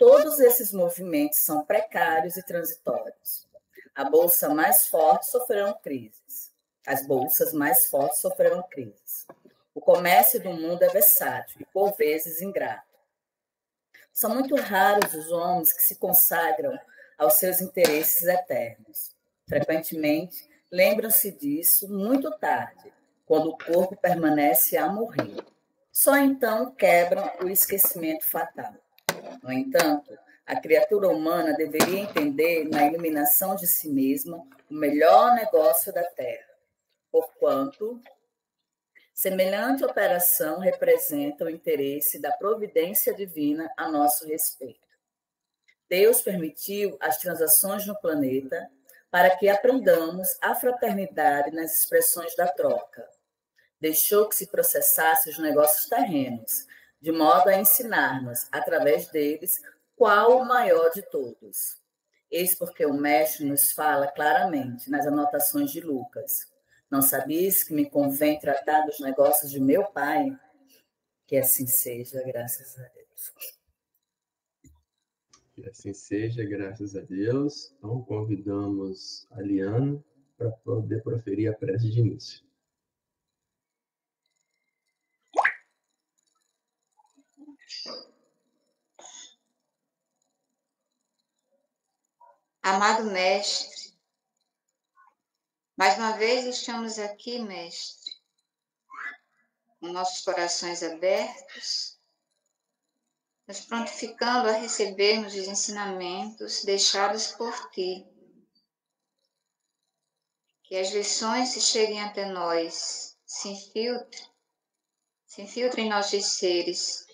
todos esses movimentos são precários e transitórios. A bolsa mais forte sofrerão crises. As bolsas mais fortes sofrerão crises. O comércio do mundo é versátil e, por vezes, ingrato. São muito raros os homens que se consagram aos seus interesses eternos. Frequentemente, lembram-se disso muito tarde, quando o corpo permanece a morrer. Só então quebram o esquecimento fatal. No entanto, a criatura humana deveria entender na iluminação de si mesma o melhor negócio da Terra, porquanto semelhante operação representa o interesse da providência divina a nosso respeito. Deus permitiu as transações no planeta para que aprendamos a fraternidade nas expressões da troca. Deixou que se processasse os negócios terrenos, de modo a ensinar-nos, através deles, qual o maior de todos. Eis porque o Mestre nos fala claramente nas anotações de Lucas. Não sabias que me convém tratar dos negócios de meu Pai? Que assim seja, graças a Deus. Que assim seja, graças a Deus. Então, convidamos a Liana para poder proferir a prece de início. Amado Mestre, mais uma vez estamos aqui, Mestre, com nossos corações abertos, nos prontificando a recebermos os ensinamentos deixados por Ti. Que as lições se cheguem até nós, se infiltrem em nossos seres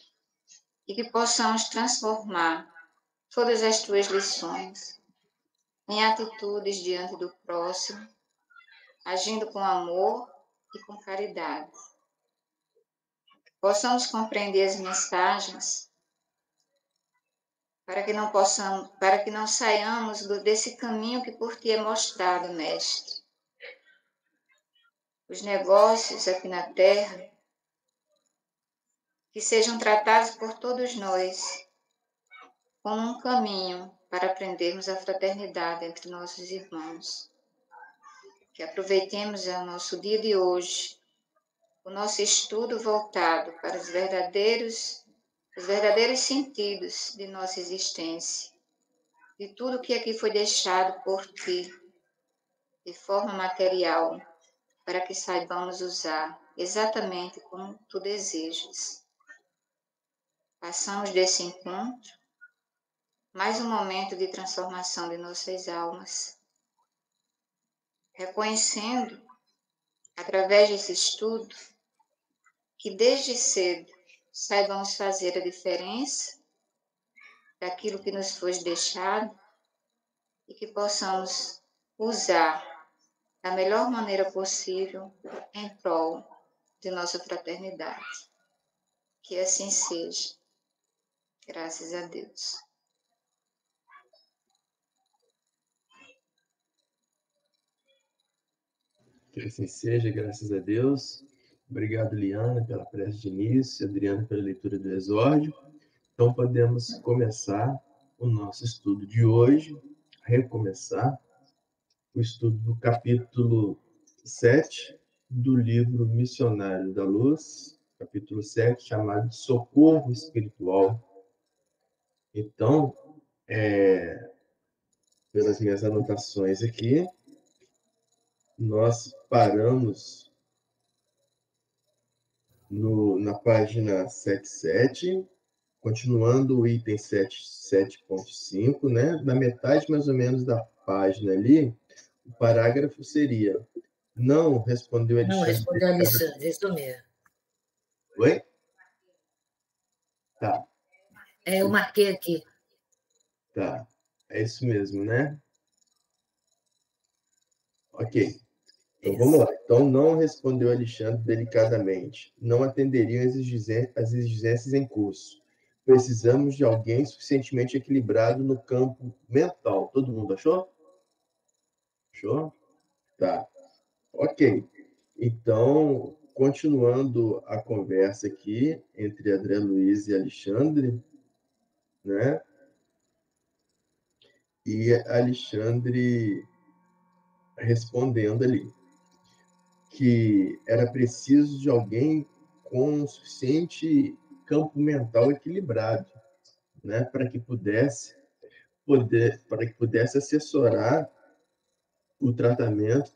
e que possamos transformar todas as Tuas lições em atitudes diante do próximo, agindo com amor e com caridade. Possamos compreender as mensagens para que não saiamos desse caminho que por Ti é mostrado, Mestre. Os negócios aqui na Terra, que sejam tratados por todos nós como um caminho para aprendermos a fraternidade entre nossos irmãos. Que aproveitemos o nosso dia de hoje, o nosso estudo voltado para os verdadeiros sentidos de nossa existência, de tudo que aqui foi deixado por Ti, de forma material, para que saibamos usar exatamente como Tu desejas. Passamos desse encontro mais um momento de transformação de nossas almas, reconhecendo, através desse estudo, que desde cedo saibamos fazer a diferença daquilo que nos foi deixado e que possamos usar da melhor maneira possível em prol de nossa fraternidade. Que assim seja. Graças a Deus. Que assim seja, graças a Deus. Obrigado, Liana, pela prece de início, Adriana, pela leitura do exórdio. Então, podemos começar o nosso estudo de hoje, recomeçar o estudo do capítulo 7 do livro Missionário da Luz, capítulo 7, chamado de Socorro Espiritual. Então, pelas minhas anotações aqui, nós paramos na página 77, continuando o item 7.5, né? Na metade, mais ou menos, da página ali, o parágrafo seria: não respondeu Alexandre. Não respondeu Alexandre, isso mesmo. Oi? Tá. Eu marquei aqui. Tá. É isso mesmo, né? Ok. Então, vamos lá. Então, não respondeu Alexandre delicadamente. Não atenderiam as exigências em curso. Precisamos de alguém suficientemente equilibrado no campo mental. Todo mundo achou? Achou? Tá. Ok. Então, continuando a conversa aqui entre André Luiz e Alexandre, né? e Alexandre respondendo ali que era preciso de alguém com um suficiente campo mental equilibrado, né, para que pudesse assessorar o tratamento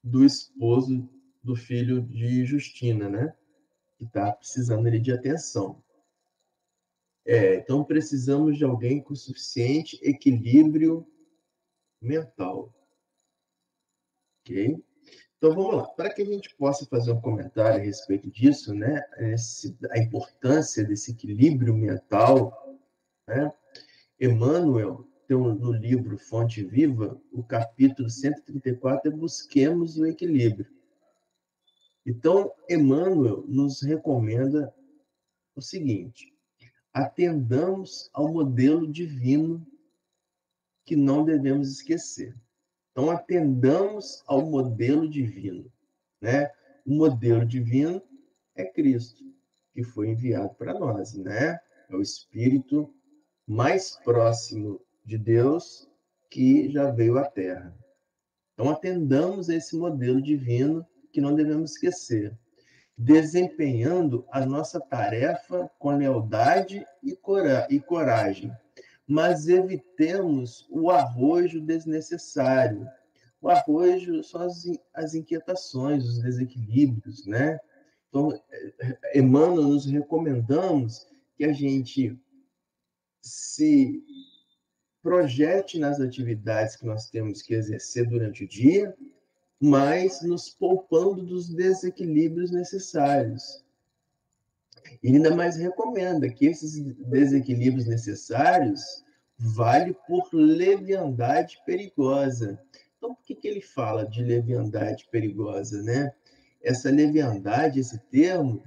do esposo do filho de Justina, né, que está precisando ali de atenção. Então precisamos de alguém com suficiente equilíbrio mental, ok? Então vamos lá, para que a gente possa fazer um comentário a respeito disso, né, a importância desse equilíbrio mental, né? Emmanuel tem no livro Fonte Viva, o capítulo 134 é Busquemos o Equilíbrio. Então, Emmanuel nos recomenda o seguinte: atendamos ao modelo divino que não devemos esquecer. Então, atendamos ao modelo divino, né? O modelo divino é Cristo, que foi enviado para nós, né? É o Espírito mais próximo de Deus que já veio à Terra. Então, atendamos a esse modelo divino que não devemos esquecer, desempenhando a nossa tarefa com lealdade e coragem, mas evitemos o arrojo desnecessário. O arrojo são as inquietações, os desequilíbrios, né? Então, Emmanuel, nos recomendamos que a gente se projete nas atividades que nós temos que exercer durante o dia, mas nos poupando dos desequilíbrios necessários. E ainda mais recomenda que esses desequilíbrios necessários vale por leviandade perigosa. Então, por que ele fala de leviandade perigosa, né? Essa leviandade, esse termo,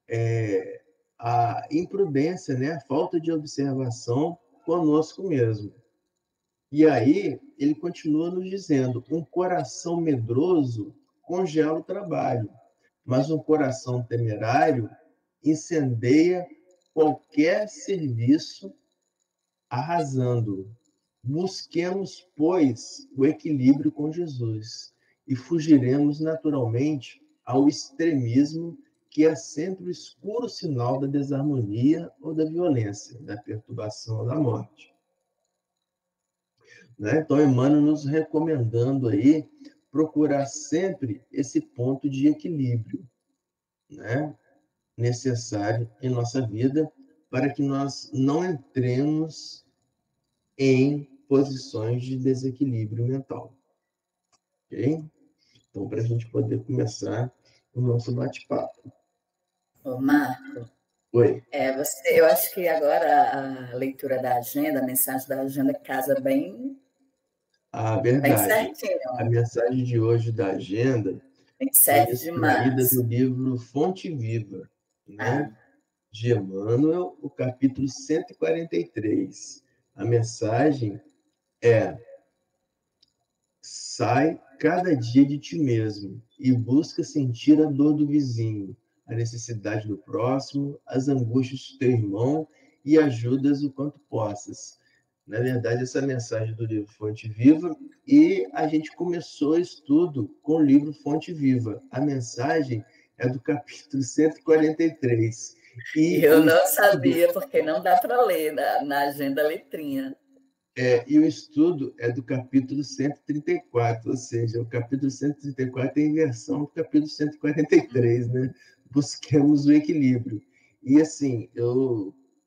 é a imprudência, né? A falta de observação conosco mesmo. E aí, ele continua nos dizendo: um coração medroso congela o trabalho, mas um coração temerário incendeia qualquer serviço, arrasando-o. Busquemos, pois, o equilíbrio com Jesus e fugiremos naturalmente ao extremismo, que é sempre o escuro sinal da desarmonia ou da violência, da perturbação ou da morte. Né? Então, Emmanuel nos recomendando aí procurar sempre esse ponto de equilíbrio, né, necessário em nossa vida para que nós não entremos em posições de desequilíbrio mental. Ok? Então, para a gente poder começar o nosso bate-papo. Ô, Marco, Oi. eu acho que agora a leitura da agenda, a mensagem da agenda casa bem Verdade. certinho. A mensagem de hoje da agenda Bem foi certo extraída demais. do livro Fonte Viva, né? Ah, De Emmanuel, o capítulo 143. A mensagem é: sai cada dia de ti mesmo e busca sentir a dor do vizinho, a necessidade do próximo, as angústias do teu irmão e ajudas o quanto possas. Na verdade, essa mensagem do livro Fonte Viva, e a gente começou o estudo com o livro Fonte Viva. A mensagem é do capítulo 143. E eu o não estudo, sabia, porque não dá para ler na agenda a letrinha. e o estudo é do capítulo 134, ou seja, o capítulo 134 é a inversão do capítulo 143, né? Busquemos o equilíbrio. E assim,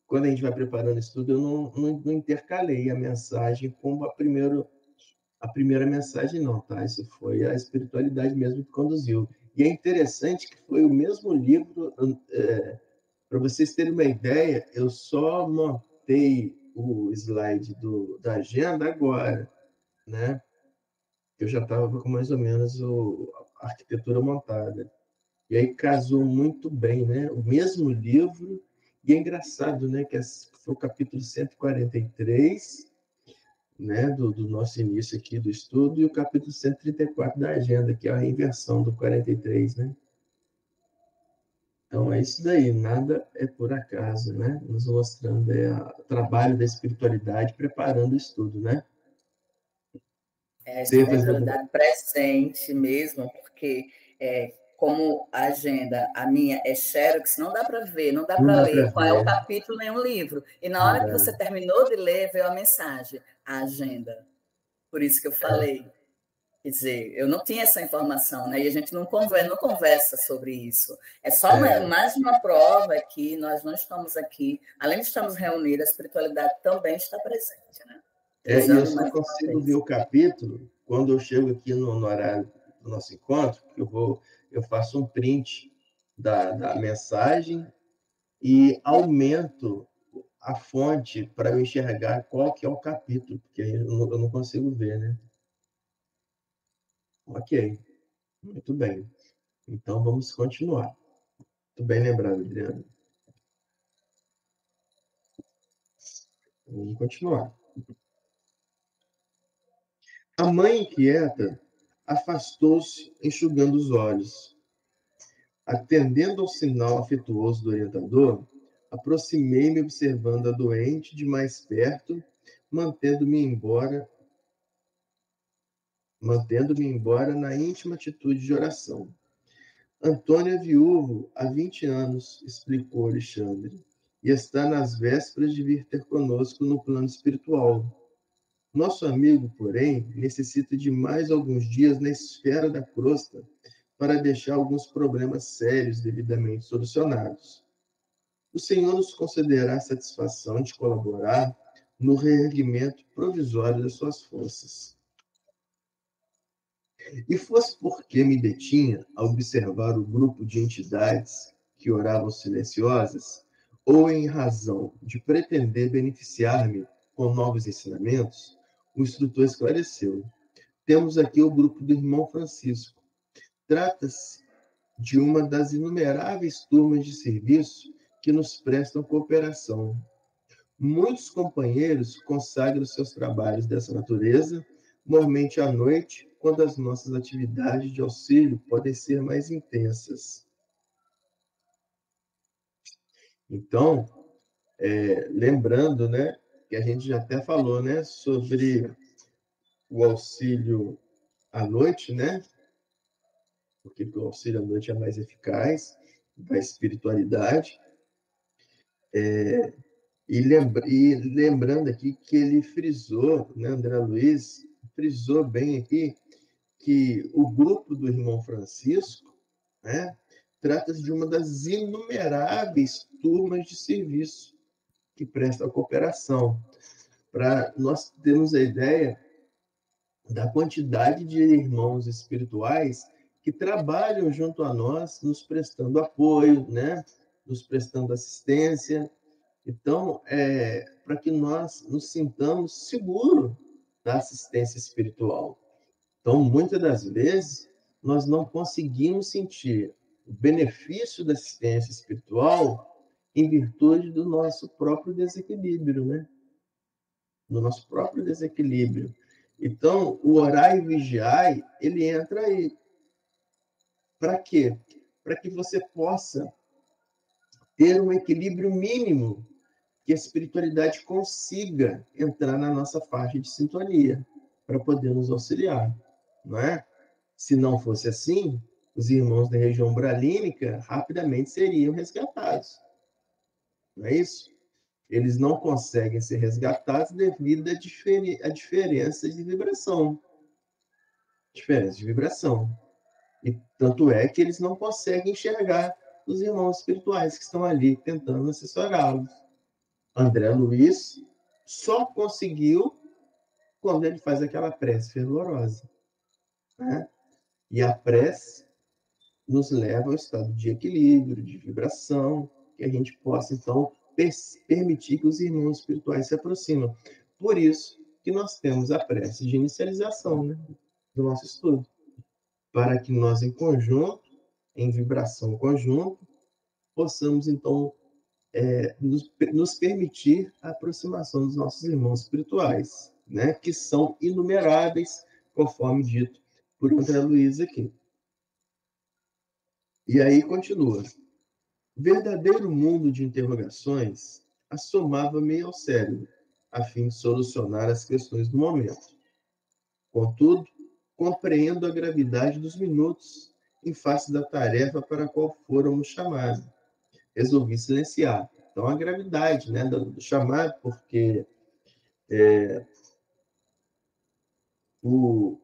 quando a gente vai preparando o estudo, eu não intercalei a mensagem com a primeira mensagem, não, tá? Isso foi a espiritualidade mesmo que conduziu. E é interessante que foi o mesmo livro, para vocês terem uma ideia, eu só montei o slide da agenda agora, né? Eu já estava com mais ou menos a arquitetura montada. E aí casou muito bem, né? O mesmo livro, e é engraçado, né? Que foi o capítulo 143, né? Do nosso início aqui do estudo, e o capítulo 134 da agenda, que é a inversão do 43, né? Então, é isso daí, nada é por acaso, né? Nos mostrando o trabalho da espiritualidade, preparando o estudo, né? É a Você ia fazer alguma... espiritualidade presente mesmo, porque como a agenda, a minha é xerox, não dá para ver, não dá Não para dá para ler qual é o ver, capítulo nem o livro. E na não hora que dá. você terminou de ler, veio a mensagem, a agenda. Por isso que eu falei. Quer dizer, eu não tinha essa informação, né? E a gente não conversa sobre isso. É só mais uma prova que nós não estamos aqui. Além de estarmos reunidos, a espiritualidade também está presente, né? E eu Frisando só mais uma consigo ver vez. o capítulo quando eu chego aqui no horário do nosso encontro, que eu faço um print da mensagem e aumento a fonte para eu enxergar qual que é o capítulo, porque aí eu não consigo ver, né? Ok, muito bem. Então, vamos continuar. Muito bem lembrado, Adriano. Vamos continuar. A mãe inquieta afastou-se, enxugando os olhos. Atendendo ao sinal afetuoso do orientador, aproximei-me observando a doente de mais perto, mantendo-me embora na íntima atitude de oração. Antônio é viúvo há 20 anos, explicou Alexandre, e está nas vésperas de vir ter conosco no plano espiritual. Nosso amigo, porém, necessita de mais alguns dias na esfera da crosta para deixar alguns problemas sérios devidamente solucionados. O Senhor nos concederá a satisfação de colaborar no reerguimento provisório das suas forças. E fosse porque me detinha a observar o grupo de entidades que oravam silenciosas, ou em razão de pretender beneficiar-me com novos ensinamentos, o instrutor esclareceu. Temos aqui o grupo do irmão Francisco. Trata-se de uma das inumeráveis turmas de serviço que nos prestam cooperação. Muitos companheiros consagram seus trabalhos dessa natureza, normalmente à noite, quando as nossas atividades de auxílio podem ser mais intensas. Então, lembrando, né, que a gente já até falou, né, sobre o auxílio à noite, né, porque o auxílio à noite é mais eficaz da espiritualidade. E lembrando aqui que ele frisou, né, André Luiz, frisou bem aqui que o grupo do irmão Francisco, né, trata-se de uma das inumeráveis turmas de serviço que prestam cooperação. Para nós termos a ideia da quantidade de irmãos espirituais que trabalham junto a nós, nos prestando apoio, né, nos prestando assistência. Então, para que nós nos sintamos seguros da assistência espiritual. Então, muitas das vezes, nós não conseguimos sentir o benefício da assistência espiritual em virtude do nosso próprio desequilíbrio, né? Do nosso próprio desequilíbrio. Então, o orar e vigiar, ele entra aí. Para quê? Para que você possa ter um equilíbrio mínimo, que a espiritualidade consiga entrar na nossa faixa de sintonia para poder nos auxiliar, não é? Se não fosse assim, os irmãos da região umbralínica rapidamente seriam resgatados, não é isso? Eles não conseguem ser resgatados devido à diferença de vibração. Diferença de vibração. E tanto é que eles não conseguem enxergar os irmãos espirituais que estão ali tentando assessorá-los. André Luiz só conseguiu quando ele faz aquela prece fervorosa, né? E a prece nos leva ao estado de equilíbrio, de vibração, que a gente possa, então, permitir que os irmãos espirituais se aproximem. Por isso que nós temos a prece de inicialização, né, do nosso estudo, para que nós, em conjunto, em vibração conjunta, possamos, então, nos permitir a aproximação dos nossos irmãos espirituais, né, que são inumeráveis, conforme dito por André Luiz aqui. E aí continua. Verdadeiro mundo de interrogações assomava-me ao cérebro, a fim de solucionar as questões do momento. Contudo, compreendo a gravidade dos minutos em face da tarefa para a qual fôramos chamados. Resolvi silenciar. Então, a gravidade, né, do chamado, porque o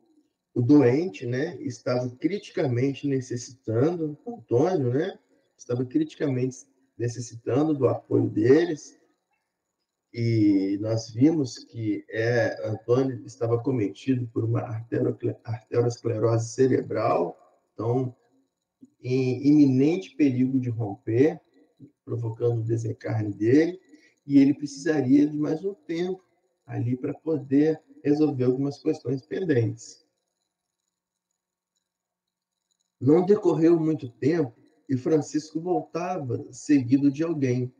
doente, né, estava criticamente necessitando, Antônio, né, estava criticamente necessitando do apoio deles, e nós vimos que Antônio estava cometido por uma arteriosclerose cerebral, então, em iminente perigo de romper, provocando o desencarne dele, e ele precisaria de mais um tempo ali para poder resolver algumas questões pendentes. Não decorreu muito tempo e Francisco voltava seguido de alguém.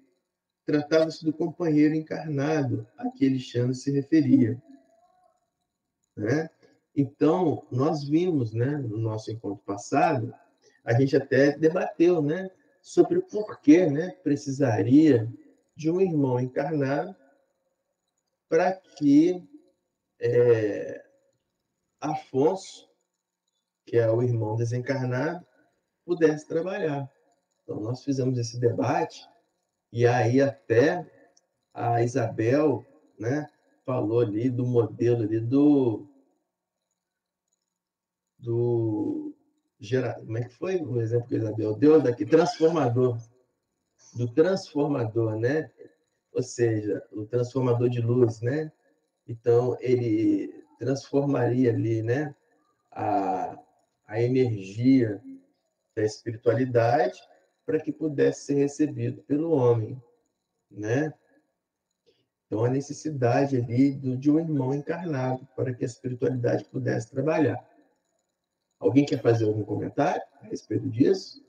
Tratava-se do companheiro encarnado a que Alexandre se referia, né? Então, nós vimos, né, no nosso encontro passado, a gente até debateu, né, sobre o porquê, né, precisaria de um irmão encarnado para que Afonso, que é o irmão desencarnado, pudesse trabalhar. Então, nós fizemos esse debate, e aí até a Isabel, né, falou ali do modelo ali do como é que foi o exemplo que a Isabel deu daqui? Do transformador, né? Ou seja, o transformador de luz, né? Então, ele transformaria ali, né, a energia da espiritualidade para que pudesse ser recebido pelo homem, né? Então, a necessidade ali de um irmão encarnado para que a espiritualidade pudesse trabalhar. Alguém quer fazer algum comentário a respeito disso?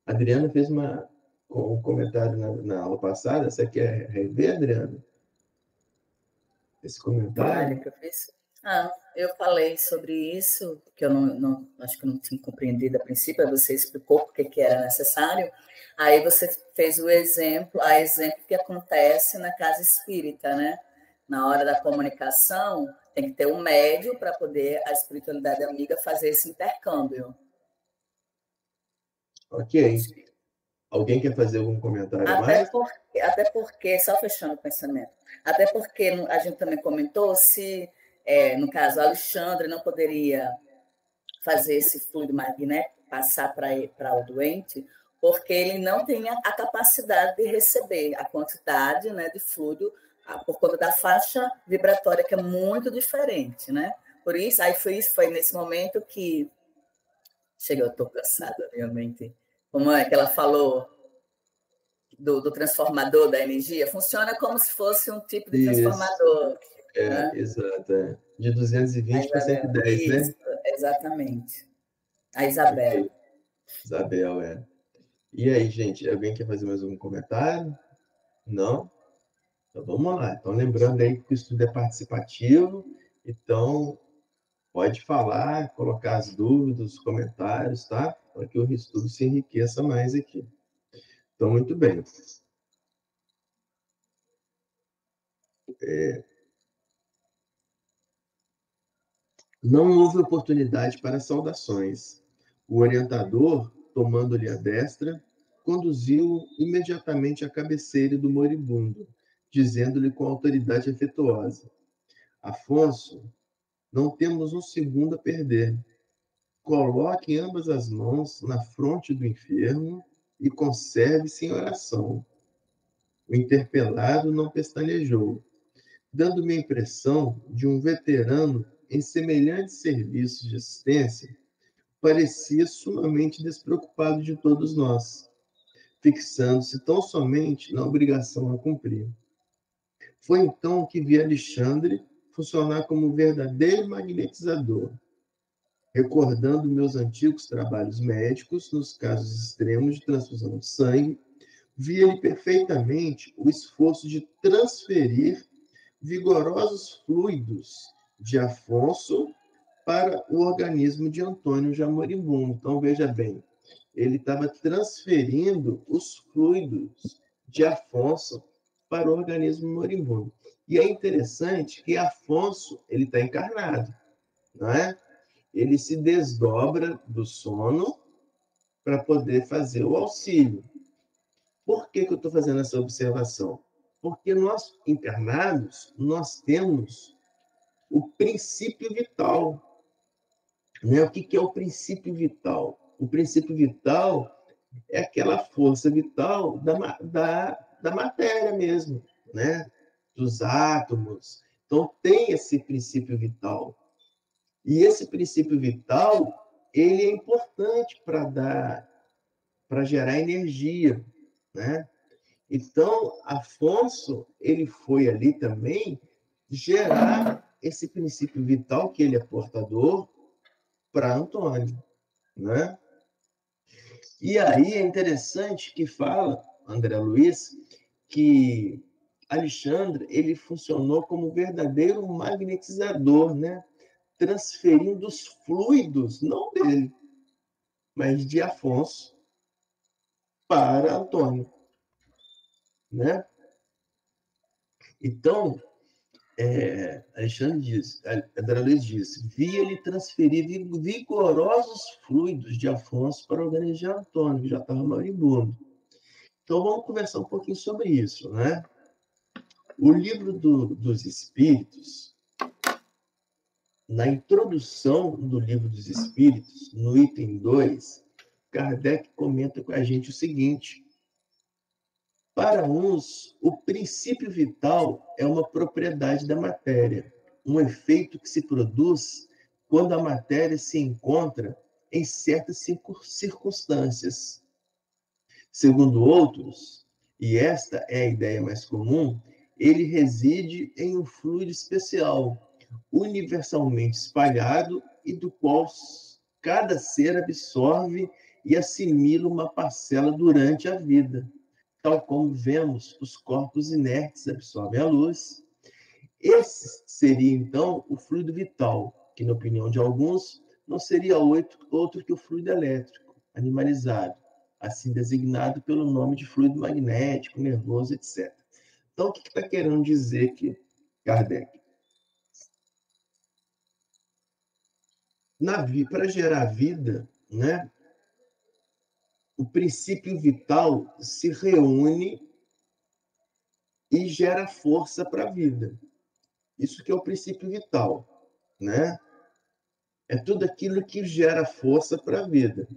A Adriana fez um comentário na aula passada. Você quer rever, Adriana? Esse comentário? Olha, professor. Eu falei sobre isso, que eu não acho que eu não tinha compreendido a princípio, você explicou por que era necessário. Aí você fez a exemplo que acontece na casa espírita, né? Na hora da comunicação, tem que ter um médium para poder a espiritualidade amiga fazer esse intercâmbio. Ok. Alguém quer fazer algum comentário mais? Até porque, só fechando o pensamento, até porque a gente também comentou se, no caso, Alexandre não poderia fazer esse fluido magnético passar para o doente, porque ele não tem a capacidade de receber a quantidade, né, de fluido por conta da faixa vibratória, que é muito diferente, né? Por isso, foi nesse momento que chega, eu estou cansada, realmente. Como é que ela falou do transformador da energia? Funciona como se fosse um tipo de transformador. Né? Exato. De 220 para 110, isso, né? Exatamente. A Isabel. Okay. Isabel. E aí, gente, alguém quer fazer mais algum comentário? Não? Então, vamos lá. Então, lembrando aí que o estudo é participativo, então, pode falar, colocar as dúvidas, os comentários, tá? Para que o estudo se enriqueça mais aqui. Então, muito bem. Não houve oportunidade para saudações. O orientador, tomando-lhe a destra, conduziu-o imediatamente à cabeceira do moribundo, dizendo-lhe com autoridade afetuosa: Afonso, não temos um segundo a perder. Coloque ambas as mãos na fronte do enfermo e conserve-se em oração. O interpelado não pestanejou, dando-me a impressão de um veterano em semelhantes serviços de assistência. Parecia sumamente despreocupado de todos nós, fixando-se tão somente na obrigação a cumprir. Foi então que vi Alexandre funcionar como um verdadeiro magnetizador. Recordando meus antigos trabalhos médicos nos casos extremos de transfusão de sangue, vi ele perfeitamente o esforço de transferir vigorosos fluidos de Afonso para o organismo de Antônio já moribundo. Então, veja bem, ele estava transferindo os fluidos de Afonso para o organismo moribundo. E é interessante que Afonso ele está encarnado, não é? Ele se desdobra do sono para poder fazer o auxílio. Por que eu estou fazendo essa observação? Porque nós, encarnados, nós temos o princípio vital. Né? O que é o princípio vital? O princípio vital é aquela força vital da matéria mesmo, né? Dos átomos. Então, tem esse princípio vital. E esse princípio vital, ele é importante para gerar energia, né? Então, Afonso, ele foi ali também gerar esse princípio vital que ele é portador para Antônio, né? E aí é interessante que fala, André Luiz, que Alexandre, ele funcionou como verdadeiro magnetizador, né? Transferindo os fluidos, não dele, mas de Afonso para Antônio, né? Então, André Luiz diz, via-lhe transferir vigorosos fluidos de Afonso para o organismo de Antônio, que já estava moribundo. Então, vamos conversar um pouquinho sobre isso, né? O livro dos Espíritos, na introdução do livro dos Espíritos, no item 2, Kardec comenta com a gente o seguinte: para uns, o princípio vital é uma propriedade da matéria, um efeito que se produz quando a matéria se encontra em certas circunstâncias. Segundo outros, e esta é a ideia mais comum, ele reside em um fluido especial, universalmente espalhado e do qual cada ser absorve e assimila uma parcela durante a vida. Tal como vemos, os corpos inertes absorvem a luz. Esse seria, então, o fluido vital, que, na opinião de alguns, não seria outro que o fluido elétrico, animalizado, assim designado pelo nome de fluido magnético, nervoso, etc. Então, o que está querendo dizer aqui, Kardec? Para gerar vida, né, o princípio vital se reúne e gera força para a vida. Isso que é o princípio vital, né? É tudo aquilo que gera força para a vida.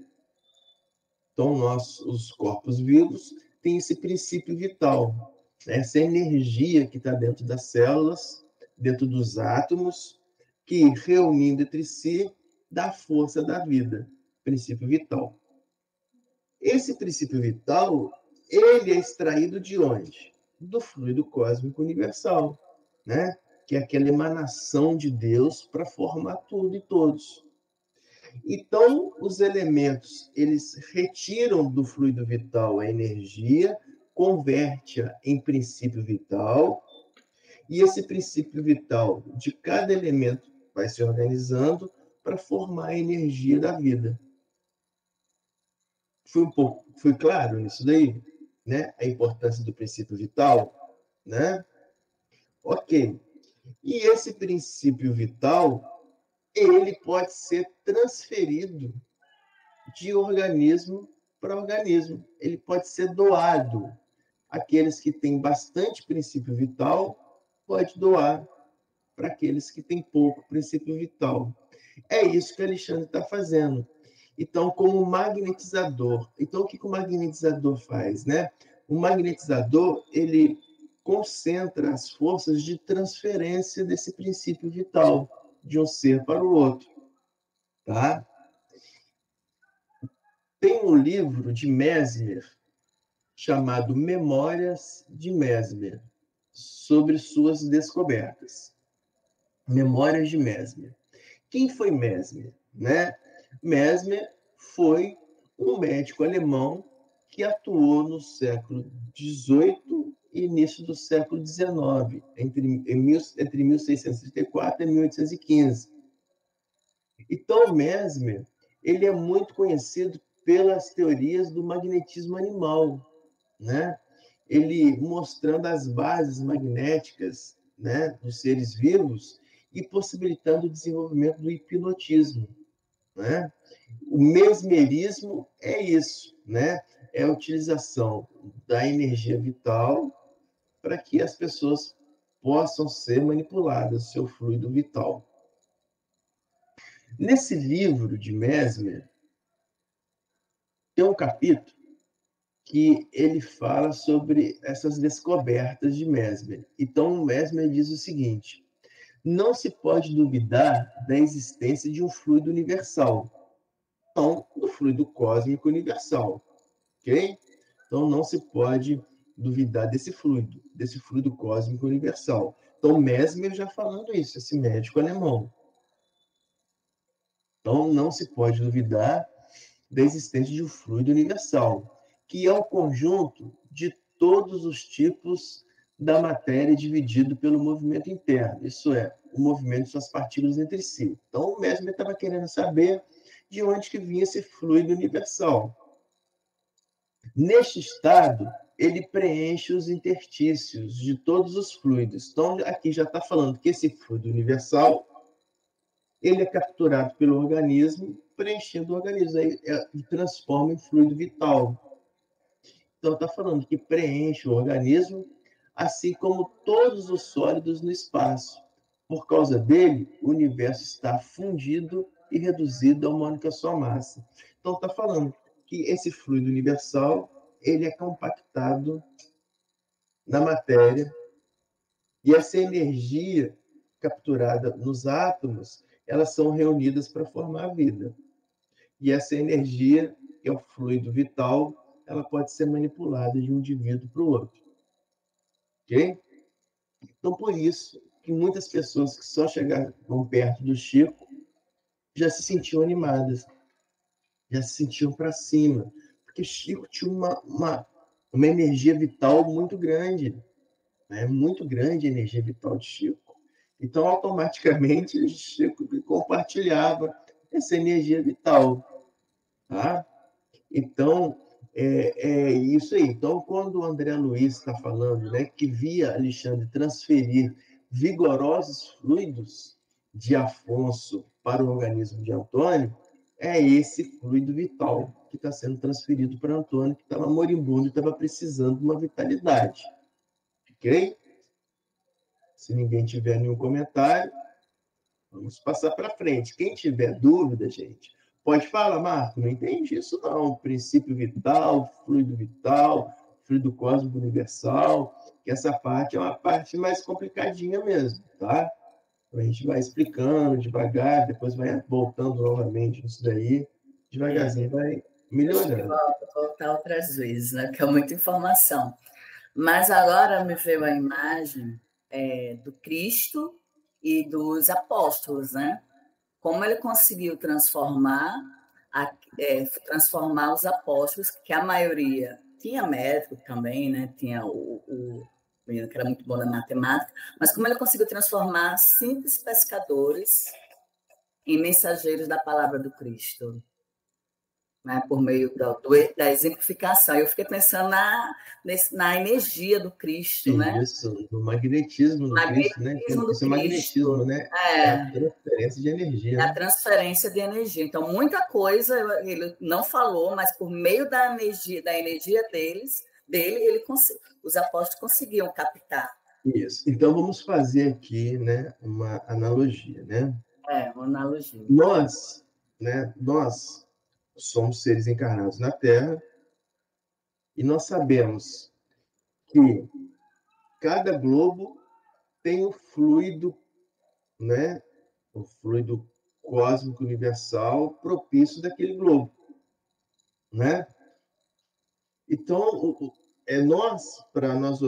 Então, os corpos vivos, têm esse princípio vital, essa energia que está dentro das células, dentro dos átomos, que, reunindo entre si, dá força da vida, princípio vital. Esse princípio vital, ele é extraído de onde? Do fluido cósmico universal, né? Que é aquela emanação de Deus para formar tudo e todos. Então, os elementos, eles retiram do fluido vital a energia, converte-a em princípio vital, e esse princípio vital de cada elemento vai se organizando para formar a energia da vida. Fui claro nisso daí? Né? A importância do princípio vital? Né? Ok. E esse princípio vital, ele pode ser transferido de organismo para organismo. Ele pode ser doado. Aqueles que têm bastante princípio vital, pode doar para aqueles que têm pouco princípio vital. É isso que Alexandre está fazendo. Então, como magnetizador. Então, o que o magnetizador faz, né? O magnetizador, ele concentra as forças de transferência desse princípio vital de um ser para o outro, tá? Tem um livro de Mesmer chamado Memórias de Mesmer, sobre suas descobertas. Memórias de Mesmer. Quem foi Mesmer, né? Mesmer foi um médico alemão que atuou no século XVIII e início do século XIX, entre 1634 e 1815. Então, Mesmer, ele é muito conhecido pelas teorias do magnetismo animal, né? Ele mostrando as bases magnéticas, né, dos seres vivos e possibilitando o desenvolvimento do hipnotismo, né? O mesmerismo é isso, né? É a utilização da energia vital para que as pessoas possam ser manipuladas, seu fluido vital. Nesse livro de Mesmer, tem um capítulo que ele fala sobre essas descobertas de Mesmer. Então, Mesmer diz o seguinte: não se pode duvidar da existência de um fluido universal, não do fluido cósmico universal, ok? Então, não se pode duvidar desse fluido cósmico universal. Então, Mesmer já falando isso, esse médico alemão. Então, não se pode duvidar da existência de um fluido universal, que é o conjunto de todos os tipos da matéria dividido pelo movimento interno, isso é, o movimento de suas partículas entre si. Então, o Mesmer estava querendo saber de onde que vinha esse fluido universal. Neste estado, ele preenche os interstícios de todos os fluidos. Então, aqui já está falando que esse fluido universal ele é capturado pelo organismo, preenchendo o organismo e transforma em fluido vital. Então, está falando que preenche o organismo, assim como todos os sólidos no espaço. Por causa dele, o universo está fundido e reduzido a uma única só massa. Então, está falando que esse fluido universal ele é compactado na matéria e essa energia capturada nos átomos, elas são reunidas para formar a vida. E essa energia, que é o fluido vital, ela pode ser manipulada de um indivíduo para o outro. Ok? Então, por isso que muitas pessoas que só chegaram perto do Chico já se sentiam animadas, já se sentiam para cima, porque Chico tinha uma energia vital muito grande, né? Muito grande a energia vital de Chico. Então, automaticamente, o Chico compartilhava essa energia vital. Tá? Então, é isso aí. Então, quando o André Luiz está falando, né, que via Alexandre transferir vigorosos fluidos de Afonso para o organismo de Antônio, é esse fluido vital que está sendo transferido para Antônio, que estava moribundo e estava precisando de uma vitalidade. Ok? Se ninguém tiver nenhum comentário, vamos passar para frente. Quem tiver dúvida, gente, pode falar, Marco, não entendi isso não. Princípio vital, fluido cósmico universal, que essa parte é uma parte mais complicadinha mesmo, tá? Então, a gente vai explicando devagar, depois vai voltando novamente nisso daí, devagarzinho vai melhorando. Voltar outras vezes, né? Porque é muita informação. Mas agora me veio a imagem do Cristo e dos apóstolos, né? Como ele conseguiu transformar os apóstolos, que a maioria tinha médico também, né? Tinha o menino que era muito bom na matemática, mas como ele conseguiu transformar simples pescadores em mensageiros da palavra do Cristo, né, por meio da exemplificação. Eu fiquei pensando na energia do Cristo, né? Isso, no magnetismo do Cristo, né? Isso é magnetismo, né? É a transferência de energia. É a transferência de energia. Então, muita coisa ele não falou, mas por meio da energia dele, os apóstolos conseguiam captar. Isso. Então, vamos fazer aqui, né, uma analogia, né? Uma analogia. Nós somos seres encarnados na Terra e nós sabemos que cada globo tem o fluido, né? O fluido cósmico universal propício daquele globo, né? Então, para nós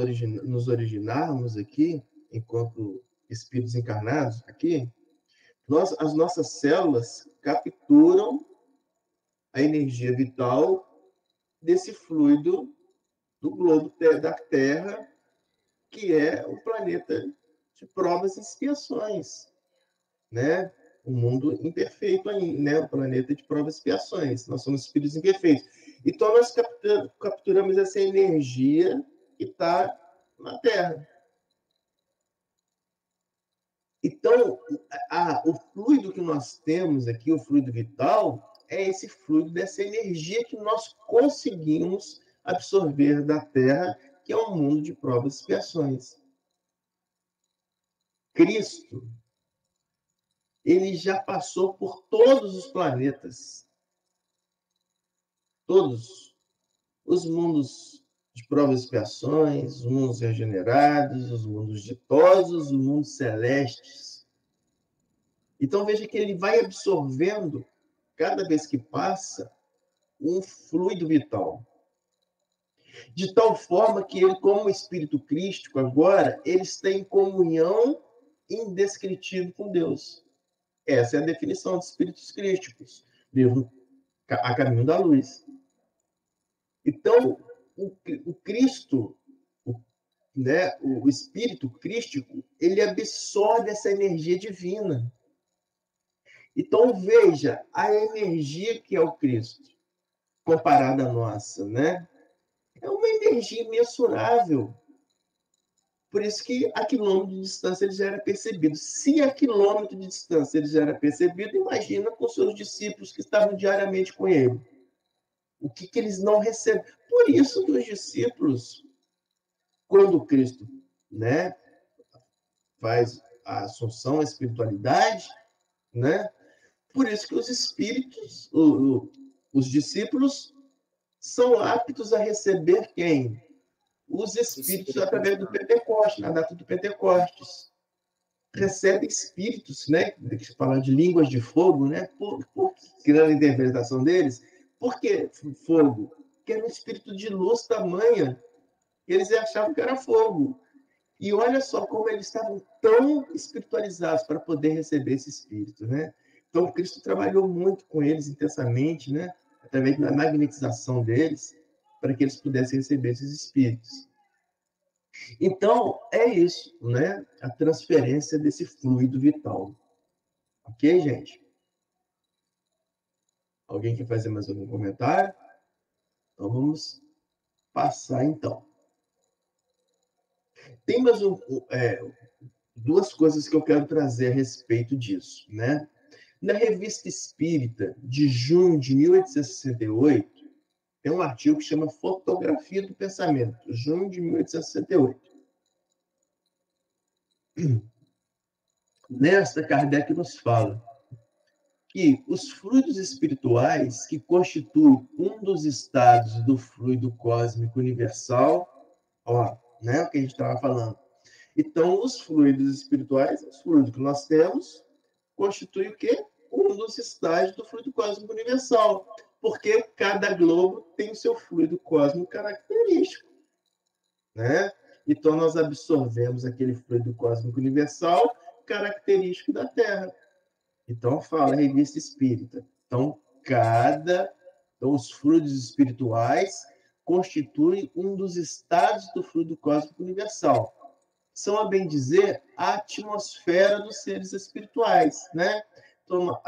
nos originarmos aqui, enquanto espíritos encarnados aqui, as nossas células capturam a energia vital desse fluido do globo da Terra, que é o planeta de provas e expiações, né? um mundo imperfeito ainda, né? O planeta de provas e expiações. Nós somos espíritos imperfeitos. Então, nós capturamos essa energia que está na Terra. Então, o fluido que nós temos aqui, o fluido vital, é esse fluido dessa energia que nós conseguimos absorver da Terra, que é um mundo de provas e expiações. Cristo, ele já passou por todos os planetas, todos os mundos de provas e expiações, os mundos regenerados, os mundos ditosos, os mundos celestes. Então veja que ele vai absorvendo, cada vez que passa, um fluido vital. De tal forma que ele, como espírito crístico agora, ele está em comunhão indescritível com Deus. Essa é a definição de espíritos crísticos, livro A Caminho da Luz. Então, o Cristo, né, o espírito crístico, ele absorve essa energia divina. Então, veja a energia que é o Cristo, comparada à nossa, né? É uma energia imensurável. Por isso que a quilômetro de distância ele já era percebido. Se a quilômetro de distância ele já era percebido, imagina com seus discípulos que estavam diariamente com ele. O que eles não recebem. Por isso que os discípulos, quando Cristo, né, faz a assunção, a espiritualidade, né, por isso que os espíritos, os discípulos, são aptos a receber quem? Os espíritos através do Pentecostes, na data do Pentecostes. Recebem espíritos, né? Deixa eu falar de línguas de fogo, né? Criando a interpretação deles. Por que fogo? Porque era um espírito de luz tamanha. Eles achavam que era fogo. E olha só como eles estavam tão espiritualizados para poder receber esse espírito, né? Então, Cristo trabalhou muito com eles intensamente, né? Através da magnetização deles, para que eles pudessem receber esses espíritos. Então, é isso, né? A transferência desse fluido vital. Ok, gente? Alguém quer fazer mais algum comentário? Então, vamos passar, então. Tem mais duas coisas que eu quero trazer a respeito disso, né? Na Revista Espírita, de junho de 1868, tem um artigo que chama Fotografia do Pensamento, junho de 1868. Nesta, Kardec nos fala que os fluidos espirituais que constituem um dos estados do fluido cósmico universal, né, o que a gente estava falando. Então, os fluidos espirituais, os fluidos que nós temos, constituem o quê? Um dos estágios do fluido cósmico universal, porque cada globo tem o seu fluido cósmico característico, né? Então, nós absorvemos aquele fluido cósmico universal característico da Terra. Então, fala a Revista Espírita. Então, os fluidos espirituais constituem um dos estados do fluido cósmico universal. São, a bem dizer, a atmosfera dos seres espirituais, né? Então,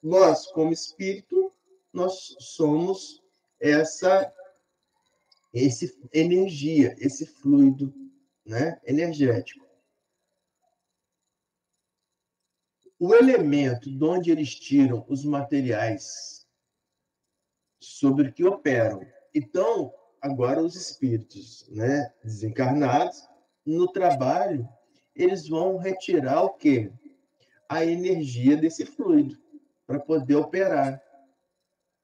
nós, como espírito, nós somos essa energia, esse fluido, né, energético. O elemento de onde eles tiram os materiais sobre o que operam. Então, agora os espíritos, né, desencarnados, no trabalho, eles vão retirar o quê? A energia desse fluido, para poder operar.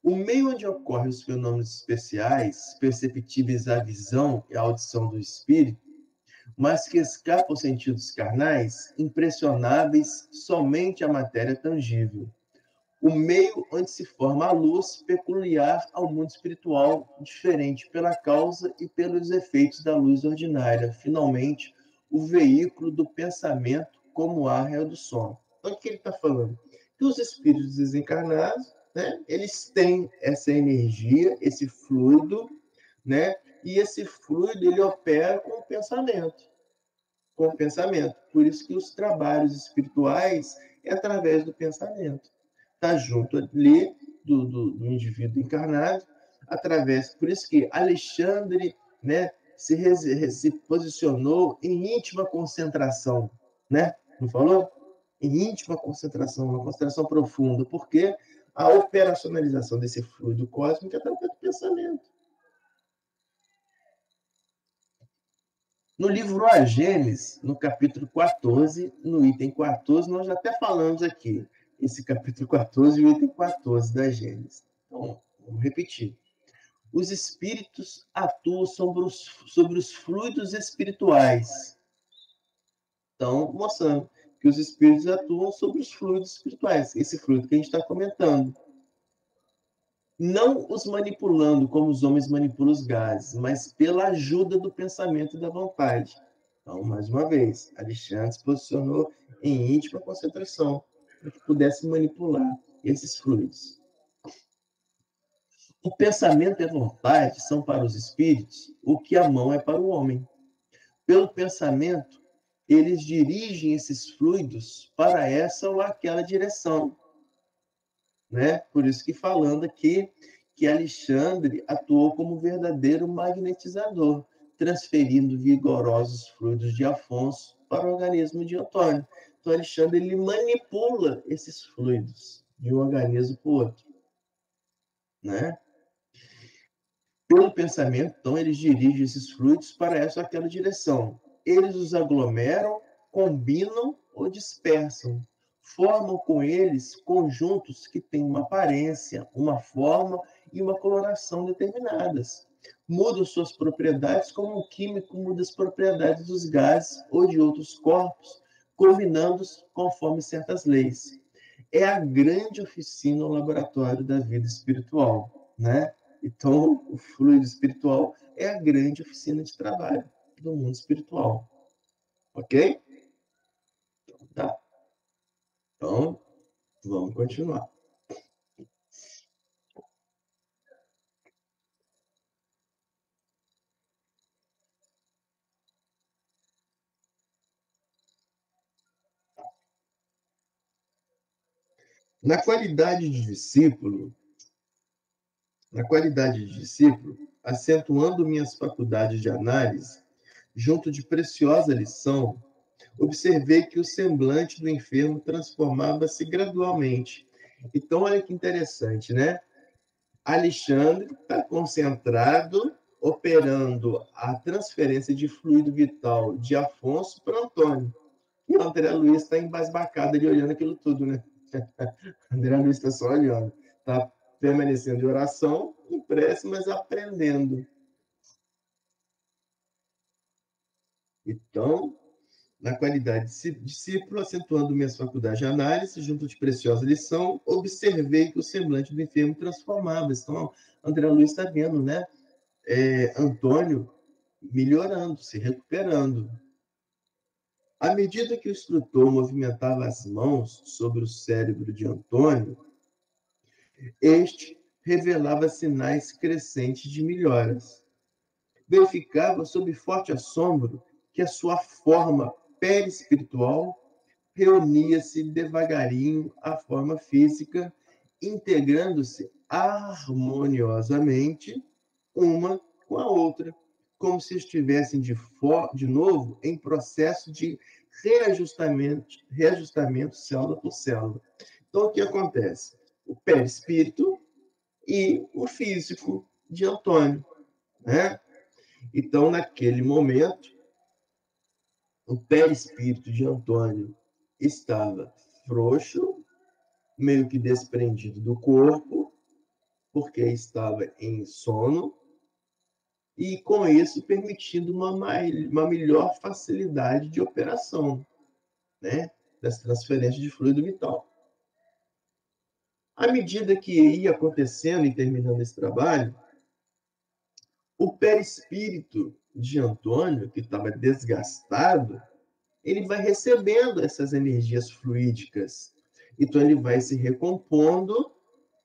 O meio onde ocorrem os fenômenos especiais, perceptíveis à visão e à audição do espírito, mas que escapam aos sentidos carnais, impressionáveis somente à matéria tangível. O meio onde se forma a luz peculiar ao mundo espiritual, diferente pela causa e pelos efeitos da luz ordinária. Finalmente, o veículo do pensamento como o ar é o do som. Então, o que ele está falando? Que os espíritos desencarnados, né, eles têm essa energia, esse fluido, né, e esse fluido ele opera com o pensamento. Com o pensamento. Por isso que os trabalhos espirituais é através do pensamento. Está junto ali do indivíduo encarnado, através... Por isso que Alexandre, né, se posicionou em íntima concentração, né? Não falou? Em íntima concentração, uma concentração profunda, porque a operacionalização desse fluido cósmico é através do pensamento. No livro A Gênesis, no capítulo 14, no item 14, nós já até falamos aqui, esse capítulo 14 e o item 14 da Gênesis. Então, vamos repetir. Os espíritos atuam sobre os fluidos espirituais. Então, mostrando que os espíritos atuam sobre os fluidos espirituais, esse fluido que a gente está comentando. Não os manipulando como os homens manipulam os gases, mas pela ajuda do pensamento e da vontade. Então, mais uma vez, Alexandre se posicionou em íntima concentração para que pudesse manipular esses fluidos. O pensamento e a vontade são para os espíritos o que a mão é para o homem. Pelo pensamento, eles dirigem esses fluidos para essa ou aquela direção. Né? Por isso que falando aqui que Alexandre atuou como verdadeiro magnetizador, transferindo vigorosos fluidos de Afonso para o organismo de Antônio. Então, Alexandre ele manipula esses fluidos de um organismo para o outro. Né? Pelo pensamento, então, eles dirigem esses fluidos para essa ou aquela direção. Eles os aglomeram, combinam ou dispersam. Formam com eles conjuntos que têm uma aparência, uma forma e uma coloração determinadas. Mudam suas propriedades como um químico muda as propriedades dos gases ou de outros corpos, combinando-os conforme certas leis. É a grande oficina ou laboratório da vida espiritual, né? Então, o fluido espiritual é a grande oficina de trabalho do mundo espiritual. Ok? Tá. Então, vamos continuar. Na qualidade de discípulo, acentuando minhas faculdades de análise, junto de preciosa lição, observei que o semblante do enfermo transformava-se gradualmente. Então, olha que interessante, né? Alexandre está concentrado, operando a transferência de fluido vital de Afonso para Antônio. E o André Luiz está embasbacado ali olhando aquilo tudo, né? André Luiz está só olhando. Está permanecendo em oração, em prece, mas aprendendo. Então, na qualidade de discípulo, acentuando minhas faculdades de análise, junto de preciosa lição, observei que o semblante do enfermo transformava. Então, André Luiz está vendo, né? Antônio melhorando, se recuperando. À medida que o instrutor movimentava as mãos sobre o cérebro de Antônio, este revelava sinais crescentes de melhoras. Verificava sob forte assombro que a sua forma perispiritual reunia-se devagarinho à forma física, integrando-se harmoniosamente uma com a outra, como se estivessem de novo em processo de reajustamento célula por célula. Então, o que acontece? O perispírito e o físico de Antônio, né? Então, naquele momento, o perispírito de Antônio estava frouxo, meio que desprendido do corpo, porque estava em sono, e com isso permitindo uma melhor facilidade de operação, né, das transferências de fluido vital. À medida que ia acontecendo e terminando esse trabalho, o perispírito de Antônio, que estava desgastado, ele vai recebendo essas energias fluídicas. Então, ele vai se recompondo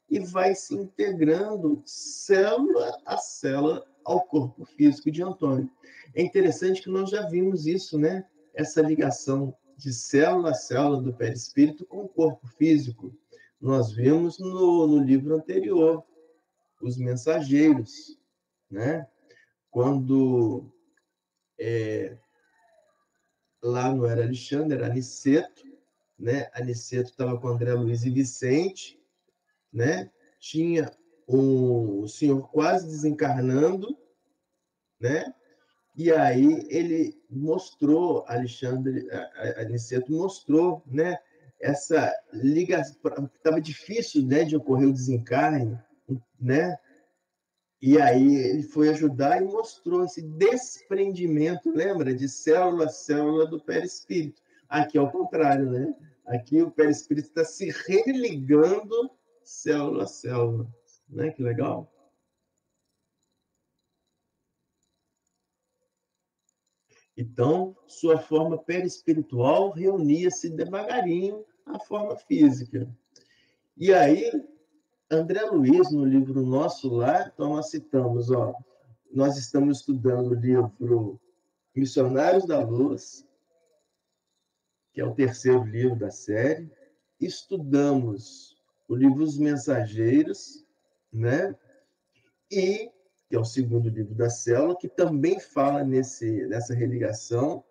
e vai se integrando célula a célula ao corpo físico de Antônio. É interessante que nós já vimos isso, né? Essa ligação de célula a célula do perispírito com o corpo físico. Nós vimos no livro anterior, os mensageiros, né? Quando lá não era Alexandre, era Aniceto, né? Aniceto estava com André Luiz e Vicente, né? Tinha o senhor quase desencarnando, né? E aí ele mostrou, Aniceto mostrou, né? Essa ligação, estava difícil, né, de ocorrer o desencarne, né? E aí ele foi ajudar e mostrou esse desprendimento, lembra? De célula a célula do perispírito. Aqui é o contrário, né? Aqui o perispírito está se religando célula a célula. Né? Que legal. Então, sua forma perispiritual reunia-se devagarinho à forma física. E aí, André Luiz, no livro Nosso Lar, então nós citamos, nós estamos estudando o livro Missionários da Luz, que é o terceiro livro da série. Estudamos o livro Os Mensageiros, né? E que é o segundo livro da célula, que também fala nessa religação.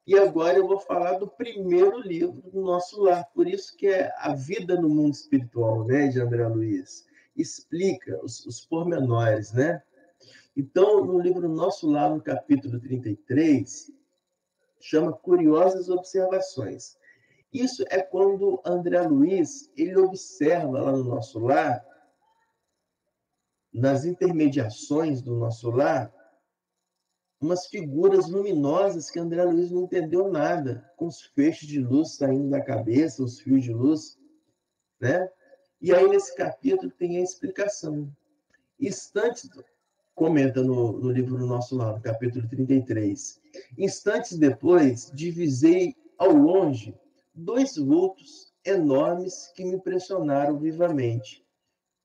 E agora eu vou falar do primeiro livro do Nosso Lar, por isso que é A Vida no Mundo Espiritual, né, de André Luiz. Explica os pormenores, né? Então, no livro Nosso Lar, no capítulo 33, chama Curiosas Observações. Isso é quando André Luiz ele observa lá no Nosso Lar, nas intermediações do Nosso Lar, umas figuras luminosas que André Luiz não entendeu nada, com os feixes de luz saindo da cabeça, os fios de luz, né? E aí, nesse capítulo, tem a explicação. Instantes, comenta no livro Nosso Lar, no capítulo 33, instantes depois, divisei ao longe 2 vultos enormes que me impressionaram vivamente.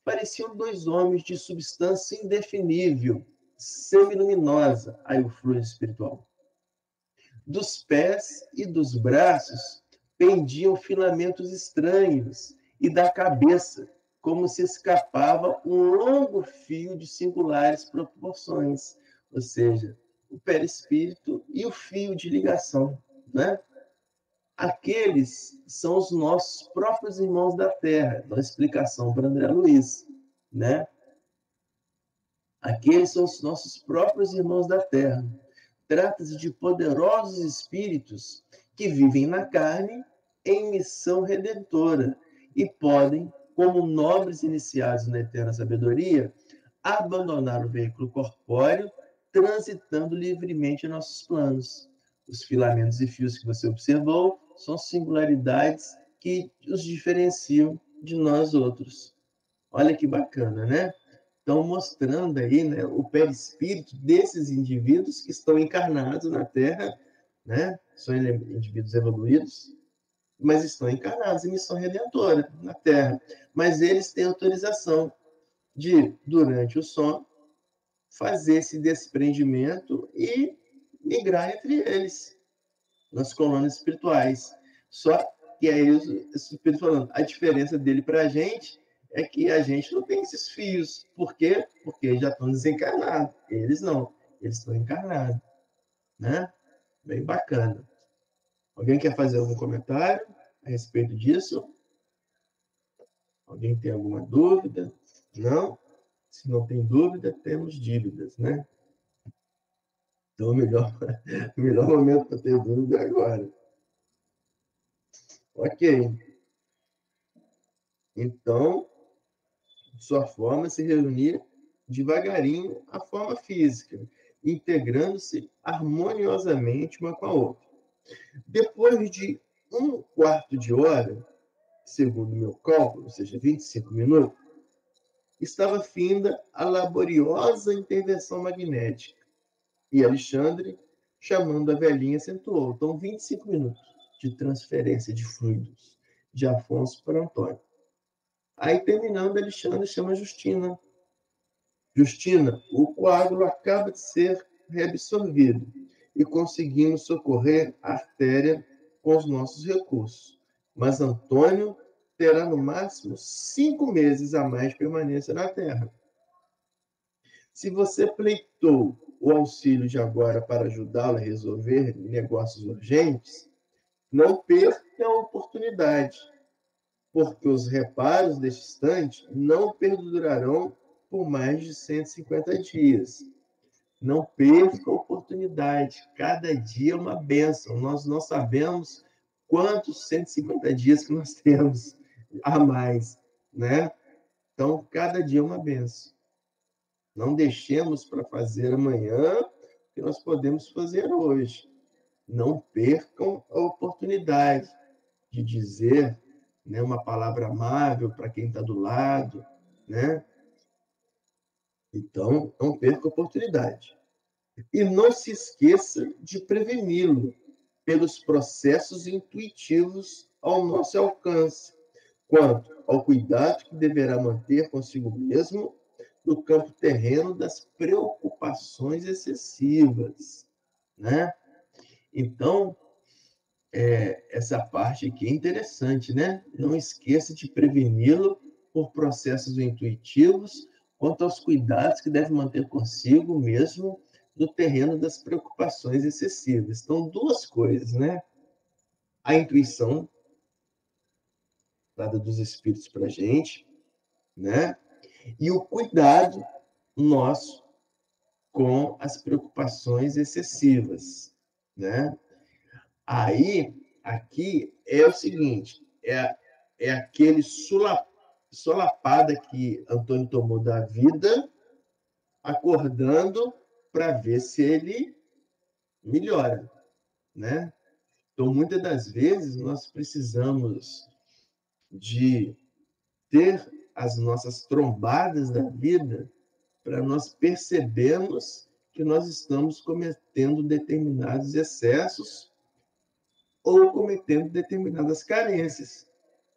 Pareciam 2 homens de substância indefinível, semiluminosa, aí o fluido espiritual. Dos pés e dos braços pendiam filamentos estranhos, e da cabeça, como se escapava um longo fio de singulares proporções, ou seja, o perispírito e o fio de ligação, né? Aqueles são os nossos próprios irmãos da Terra, dá uma explicação para André Luiz, né? Aqueles são os nossos próprios irmãos da Terra. Trata-se de poderosos espíritos que vivem na carne em missão redentora e podem, como nobres iniciados na eterna sabedoria, abandonar o veículo corpóreo, transitando livremente em nossos planos. Os filamentos e fios que você observou são singularidades que os diferenciam de nós outros. Olha que bacana, né? Estão mostrando aí, né, o perispírito desses indivíduos que estão encarnados na Terra, né? São indivíduos evoluídos, mas estão encarnados em missão redentora na Terra. Mas eles têm autorização de, durante o sono, fazer esse desprendimento e migrar entre eles, nas colônias espirituais. Só que aí o Espírito falando, a diferença dele para a gente é que a gente não tem esses fios. Por quê? Porque já estão desencarnados. Eles não. Eles estão encarnados. Né? Bem bacana. Alguém quer fazer algum comentário a respeito disso? Alguém tem alguma dúvida? Não? Se não tem dúvida, temos dívidas, né? Então, o melhor momento para ter dúvida é agora. Ok. Então, sua forma é se reunir devagarinho à forma física, integrando-se harmoniosamente uma com a outra. Depois de 1/4 de hora, segundo meu cálculo, ou seja, 25 minutos, estava finda a laboriosa intervenção magnética. E Alexandre, chamando a velhinha, acentuou. Então, 25 minutos de transferência de fluidos de Afonso para Antônio. Aí, terminando, Alexandre chama Justina. Justina, o coágulo acaba de ser reabsorvido e conseguimos socorrer a artéria com os nossos recursos. Mas Antônio terá, no máximo, 5 meses a mais de permanência na Terra. Se você pleitou o auxílio de agora para ajudá-lo a resolver negócios urgentes, não perca a oportunidade, porque os reparos deste instante não perdurarão por mais de 150 dias. Não perca a oportunidade. Cada dia é uma bênção. Nós não sabemos quantos 150 dias que nós temos a mais, né? Então, cada dia é uma bênção. Não deixemos para fazer amanhã o que nós podemos fazer hoje. Não percam a oportunidade de dizer, né, uma palavra amável para quem está do lado, né? Então, não perca a oportunidade. E não se esqueça de preveni-lo pelos processos intuitivos ao nosso alcance, quanto ao cuidado que deverá manter consigo mesmo no campo terreno das preocupações excessivas, né? Então, essa parte aqui é interessante, né? Não esqueça de preveni-lo por processos intuitivos quanto aos cuidados que deve manter consigo mesmo no terreno das preocupações excessivas. Então, duas coisas, né? A intuição dada dos espíritos para a gente, né? E o cuidado nosso com as preocupações excessivas, né? Aí, aqui é o seguinte, é aquele solapada que Antônio tomou da vida, acordando para ver se ele melhora, né? Então, muitas das vezes, nós precisamos de ter as nossas trombadas da vida para nós percebermos que nós estamos cometendo determinados excessos ou cometendo determinadas carências.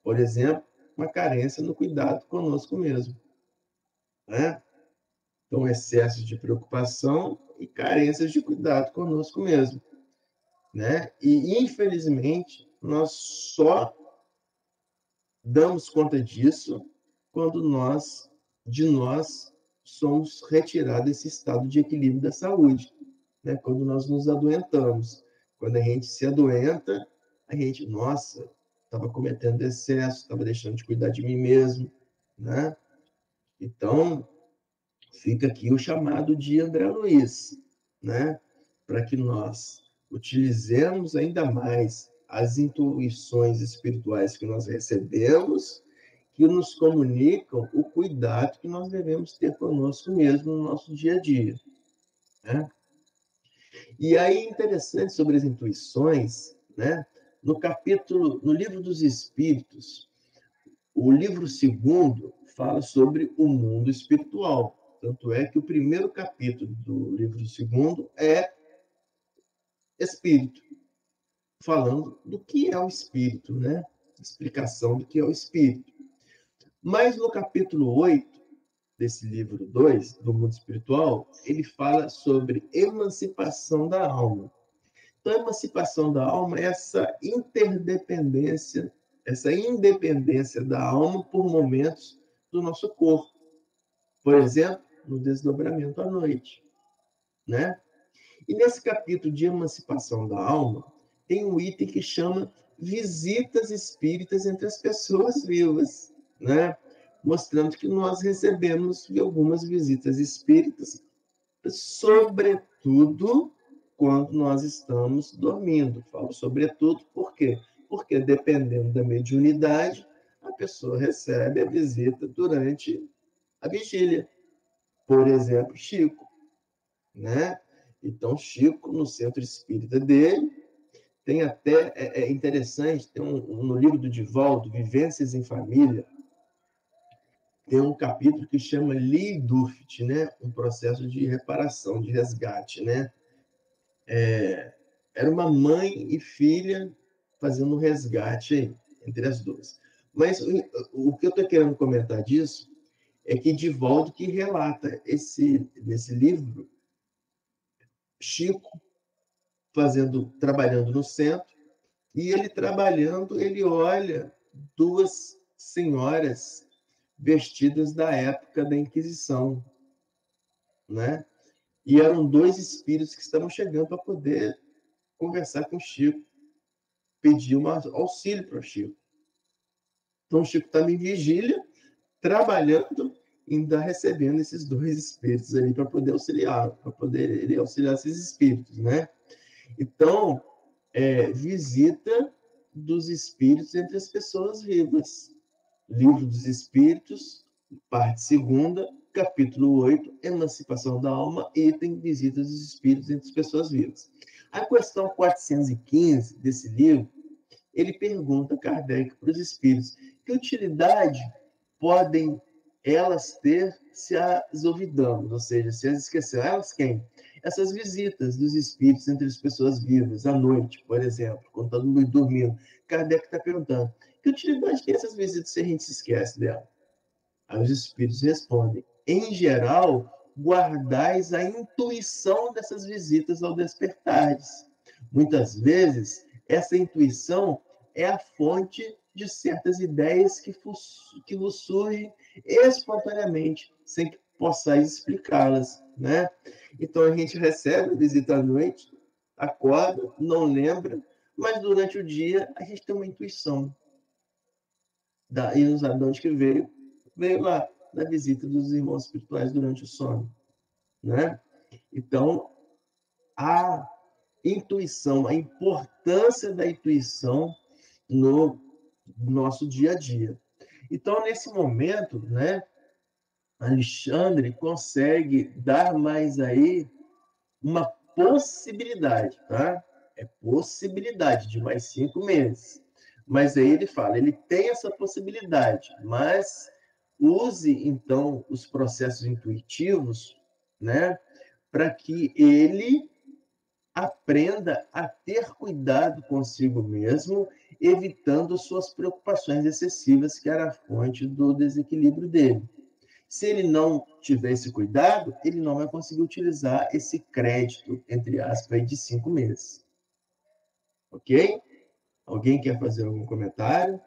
Por exemplo, uma carência no cuidado conosco mesmo, né? Então, excesso de preocupação e carências de cuidado conosco mesmo, né? E, infelizmente, nós só damos conta disso quando de nós, somos retirados desse estado de equilíbrio da saúde, né? Quando nós nos adoentamos. Quando a gente se adoenta, a gente, nossa, estava cometendo excesso, estava deixando de cuidar de mim mesmo, né? Então, fica aqui o chamado de André Luiz, né? Para que nós utilizemos ainda mais as intuições espirituais que nós recebemos, que nos comunicam o cuidado que nós devemos ter conosco mesmo no nosso dia a dia, né? E aí, interessante sobre as intuições, né? No livro dos Espíritos, o livro segundo fala sobre o mundo espiritual. Tanto é que o primeiro capítulo do livro segundo é Espírito, falando do que é o Espírito, né? Explicação do que é o Espírito. Mas no capítulo 8 desse livro 2, do mundo espiritual, ele fala sobre emancipação da alma. Então, a emancipação da alma é essa interdependência, essa independência da alma por momentos do nosso corpo. Por exemplo, no desdobramento à noite, né? E nesse capítulo de emancipação da alma, tem um item que chama visitas espíritas entre as pessoas vivas, né? Mostrando que nós recebemos algumas visitas espíritas, sobretudo quando nós estamos dormindo. Falo sobretudo por quê? Porque, dependendo da mediunidade, a pessoa recebe a visita durante a vigília. Por exemplo, Chico, né? Então, Chico, no centro espírita dele, tem até, é interessante, tem no livro do Divaldo, Vivências em Família, tem um capítulo que chama Lee Duft, né? Um processo de reparação, de resgate, né? Era uma mãe e filha fazendo um resgate entre as duas. Mas o que eu estou querendo comentar disso é que Divaldo que relata nesse livro, Chico trabalhando no centro, E ele trabalhando, ele olha duas senhoras vestidas da época da Inquisição, né? E eram dois espíritos que estavam chegando para poder conversar com o Chico, pedir um auxílio para o Chico. Então, o Chico estava em vigília, trabalhando, ainda recebendo esses dois espíritos ali para poder auxiliar, para poder ele auxiliar esses espíritos, né? Então, visita dos espíritos entre as pessoas vivas. Livro dos Espíritos, parte 2ª, capítulo 8, Emancipação da Alma, item Visitas dos Espíritos entre as pessoas vivas. A questão 415 desse livro, ele pergunta, Kardec, para os espíritos, que utilidade podem elas ter se as olvidamos, ou seja, se as esquecemos? Elas quem? Essas visitas dos espíritos entre as pessoas vivas, à noite, por exemplo, quando todo mundo dormindo. Kardec está perguntando, que utilidade tem essas visitas se a gente se esquece dela? Aí os espíritos respondem, em geral, guardais a intuição dessas visitas ao despertares. Muitas vezes, essa intuição é a fonte de certas ideias que vos surgem espontaneamente, sem que possais explicá-las, né? Então, a gente recebe a visita à noite, acorda, não lembra, mas durante o dia a gente tem uma intuição. E não sabe de onde que veio. Veio lá, da visita dos irmãos espirituais durante o sono, né? Então, a intuição, a importância da intuição no nosso dia a dia. Então, nesse momento, né, Alexandre consegue dar mais aí uma possibilidade, tá? É possibilidade de mais 5 meses. Mas aí ele fala, ele tem essa possibilidade, mas use, então, os processos intuitivos, né, para que ele aprenda a ter cuidado consigo mesmo, evitando suas preocupações excessivas, que era a fonte do desequilíbrio dele. Se ele não tiver esse cuidado, ele não vai conseguir utilizar esse crédito, entre aspas, de 5 meses. Ok? Alguém quer fazer algum comentário?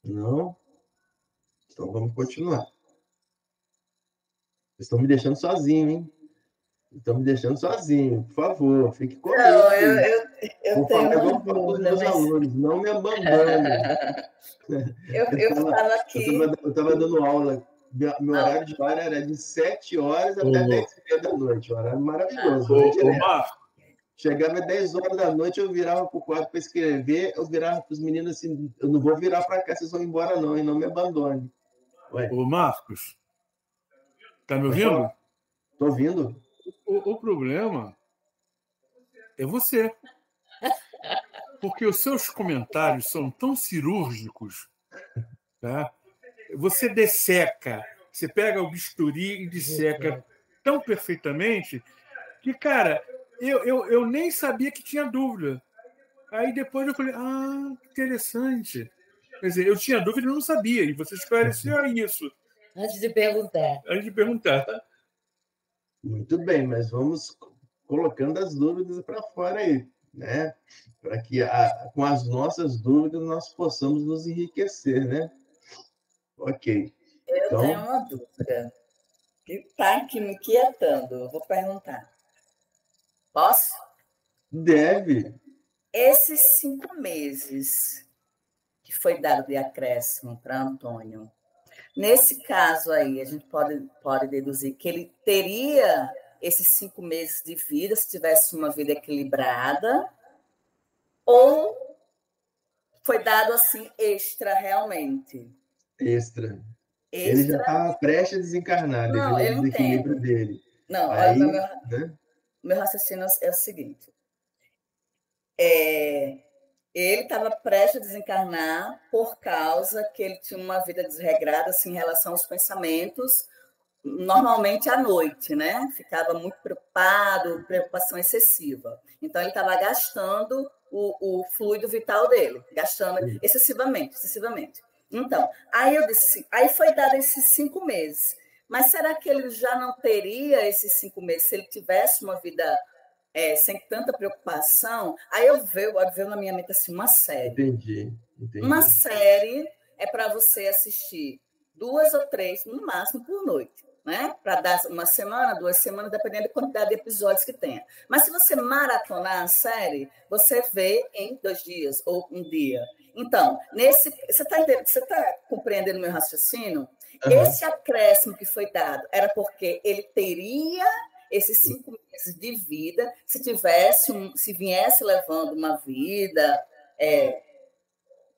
Não? Então vamos continuar. Vocês estão me deixando sozinho, hein? Estão me deixando sozinho. Por favor, fique comigo. Não, eu tenho uma para os dúvida, meus mas... alunos, não me abandonem. eu estava aqui... Eu estava dando aula. Meu horário de aula era de 7 horas até 10h30 da noite. Um horário maravilhoso. Chegava às 10 horas da noite, eu virava para o quarto para escrever, eu virava para os meninos assim, eu não vou virar para cá, vocês vão embora não, e não me abandone. Ô, Marcos, tá me ouvindo? Estou ouvindo. O problema é você. Porque os seus comentários são tão cirúrgicos, tá? Você desseca, você pega o bisturi e desseca tão perfeitamente que, cara, eu nem sabia que tinha dúvida. Aí depois eu falei, interessante. Quer dizer, eu tinha dúvida e não sabia, e você esclareceu isso. Antes de perguntar. Antes de perguntar. Muito bem, mas vamos colocando as dúvidas para fora aí, né? Para que com as nossas dúvidas nós possamos nos enriquecer, né? Ok. Eu tenho uma dúvida que está aqui me inquietando. Eu vou perguntar. Posso? Deve. Esses 5 meses que foi dado de acréscimo para Antônio, nesse caso aí, a gente pode deduzir que ele teria esses 5 meses de vida se tivesse uma vida equilibrada, ou foi dado assim extra realmente? Extra. Ele já estava prestes a desencarnar, devido ao desequilíbrio dele. Não, aí, meu raciocínio é o seguinte. Ele estava prestes a desencarnar por causa que ele tinha uma vida desregrada assim, em relação aos pensamentos, normalmente à noite, né? Ficava muito preocupado, preocupação excessiva. Então, ele estava gastando o fluido vital dele, gastando excessivamente. Então, aí foi dado esses 5 meses. Mas será que ele já não teria esses 5 meses se ele tivesse uma vida sem tanta preocupação, aí eu vejo na minha mente assim, uma série. Entendi. Uma série é para você assistir 2 ou 3, no máximo, por noite, né? Para dar uma semana, 2 semanas, dependendo da quantidade de episódios que tenha. Mas se você maratonar a série, você vê em 2 dias ou 1 dia. Então, você está compreendendo o meu raciocínio? Esse acréscimo que foi dado era porque ele teria esses 5 meses de vida se viesse levando uma vida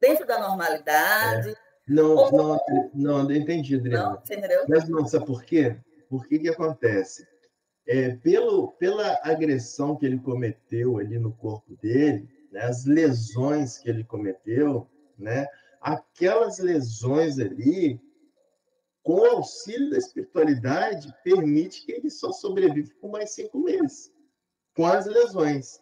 dentro da normalidade. Não, entendi, Adriana. Não, você entendeu? Mas não, sabe por quê? Por que acontece? Pela agressão que ele cometeu ali no corpo dele, né, as lesões que ele cometeu, né, aquelas lesões ali, com o auxílio da espiritualidade, permite que ele só sobreviva por mais 5 meses, com as lesões.